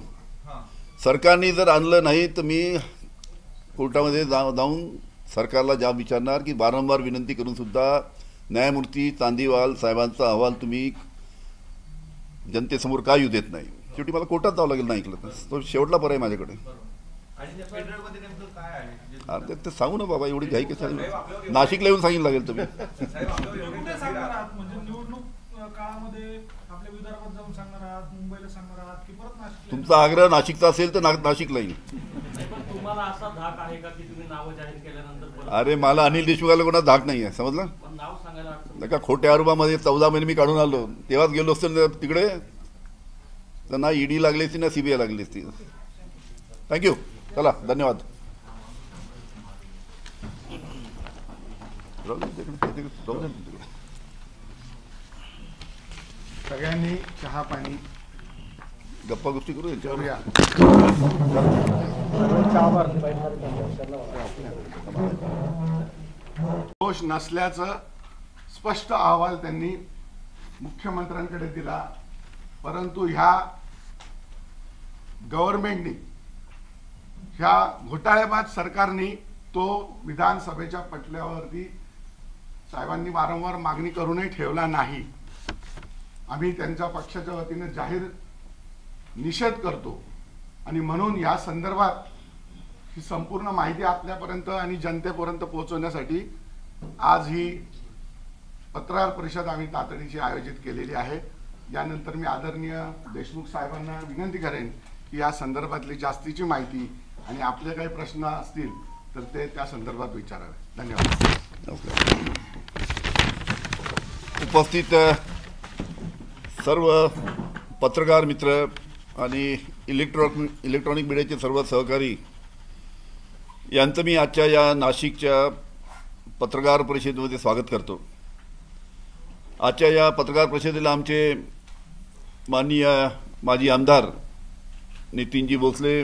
सरकारने जर आणलं नाही तर मी कोर्टामध्ये जाऊन सरकारला जाब विचारणार की वारंवार विनंती करून सुद्धा न्यायमूर्ती चांदीवाल साहेबांचा अहवाल तुम्ही जनतेसमोर का येऊ देत नाही. शेवटी मला कोर्टात जावं लागेल नाही ऐकलं तर. तो शेवटला पर्याय माझ्याकडे. अरे ते सांगू ना बाबा, एवढी घाई कसं नाशिकला येऊन सांगितलं लागेल तुम्ही. तुमचा आग्रह नाशिकचा असेल तर नाशिकला येईल. अरे मला अनिल देशमुखाला कोणा धाक नाही आहे, समजलं का. खोट्या आरोपामध्ये 14 महिने मी काढून आलो, तेव्हाच गेलो असतो तिकडे तर ना ईडी लागली असती ना सीबीआय लागली असती. थँक्यू. चला धन्यवाद. सगळ्यांनी चहा पाणी गप्पा गोष्टी करू यांच्यावर. दोष नसल्याचं स्पष्ट अहवाल त्यांनी मुख्यमंत्र्यांकडे दिला, परंतु ह्या गव्हर्नमेंटनी, ह्या घोटाळेबाज सरकारने तो विधानसभेच्या पटल्यावरती साहेबांनी वारंवार मागणी करूनही ठेवला नाही. आम्ही त्यांच्या पक्षाच्या वतीने जाहीर निषेध करतो आणि म्हणून या संदर्भात ही संपूर्ण माहिती आपल्यापर्यंत आणि जनतेपर्यंत पोहोचवण्यासाठी आज ही पत्रकार परिषद आम्ही तातडीची आयोजित केलेली आहे. यानंतर मी आदरणीय देशमुख साहेबांना विनंती करेन की या संदर्भातली जास्तीची माहिती आणि आपले काही प्रश्न असतील तर ते त्या संदर्भात विचारावे. धन्यवाद. उपस्थित सर्व पत्रकार मित्र आणि इलेक्ट्रॉनिक मीडियाचे सर्व सहकारी यांचं मी आजच्या या नाशिकच्या पत्रकार परिषदेमध्ये स्वागत करतो. आजच्या या पत्रकार परिषदेला आमचे माननीय माजी आमदार नितीनजी भोसले,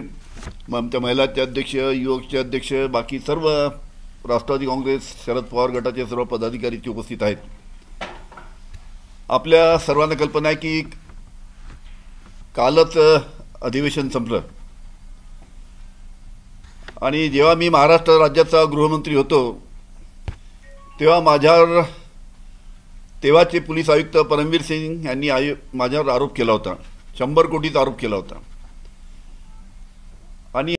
आमच्या महिलाचे अध्यक्ष, युवकचे अध्यक्ष, बाकी सर्व राष्ट्रवादी काँग्रेस शरद पवार गटाचे सर्व पदाधिकारी उपस्थित आहेत. आपल्या सर्वांना कल्पना आहे की कालच अधिवेशन संपलं आणि जेव्हा मी महाराष्ट्र राज्याचा गृहमंत्री होतो तेव्हा माझ्यावर तेव्हाचे पोलीस आयुक्त परमवीर सिंग यांनी माझ्यावर आरोप केला होता, 100 कोटीचा आरोप केला होता.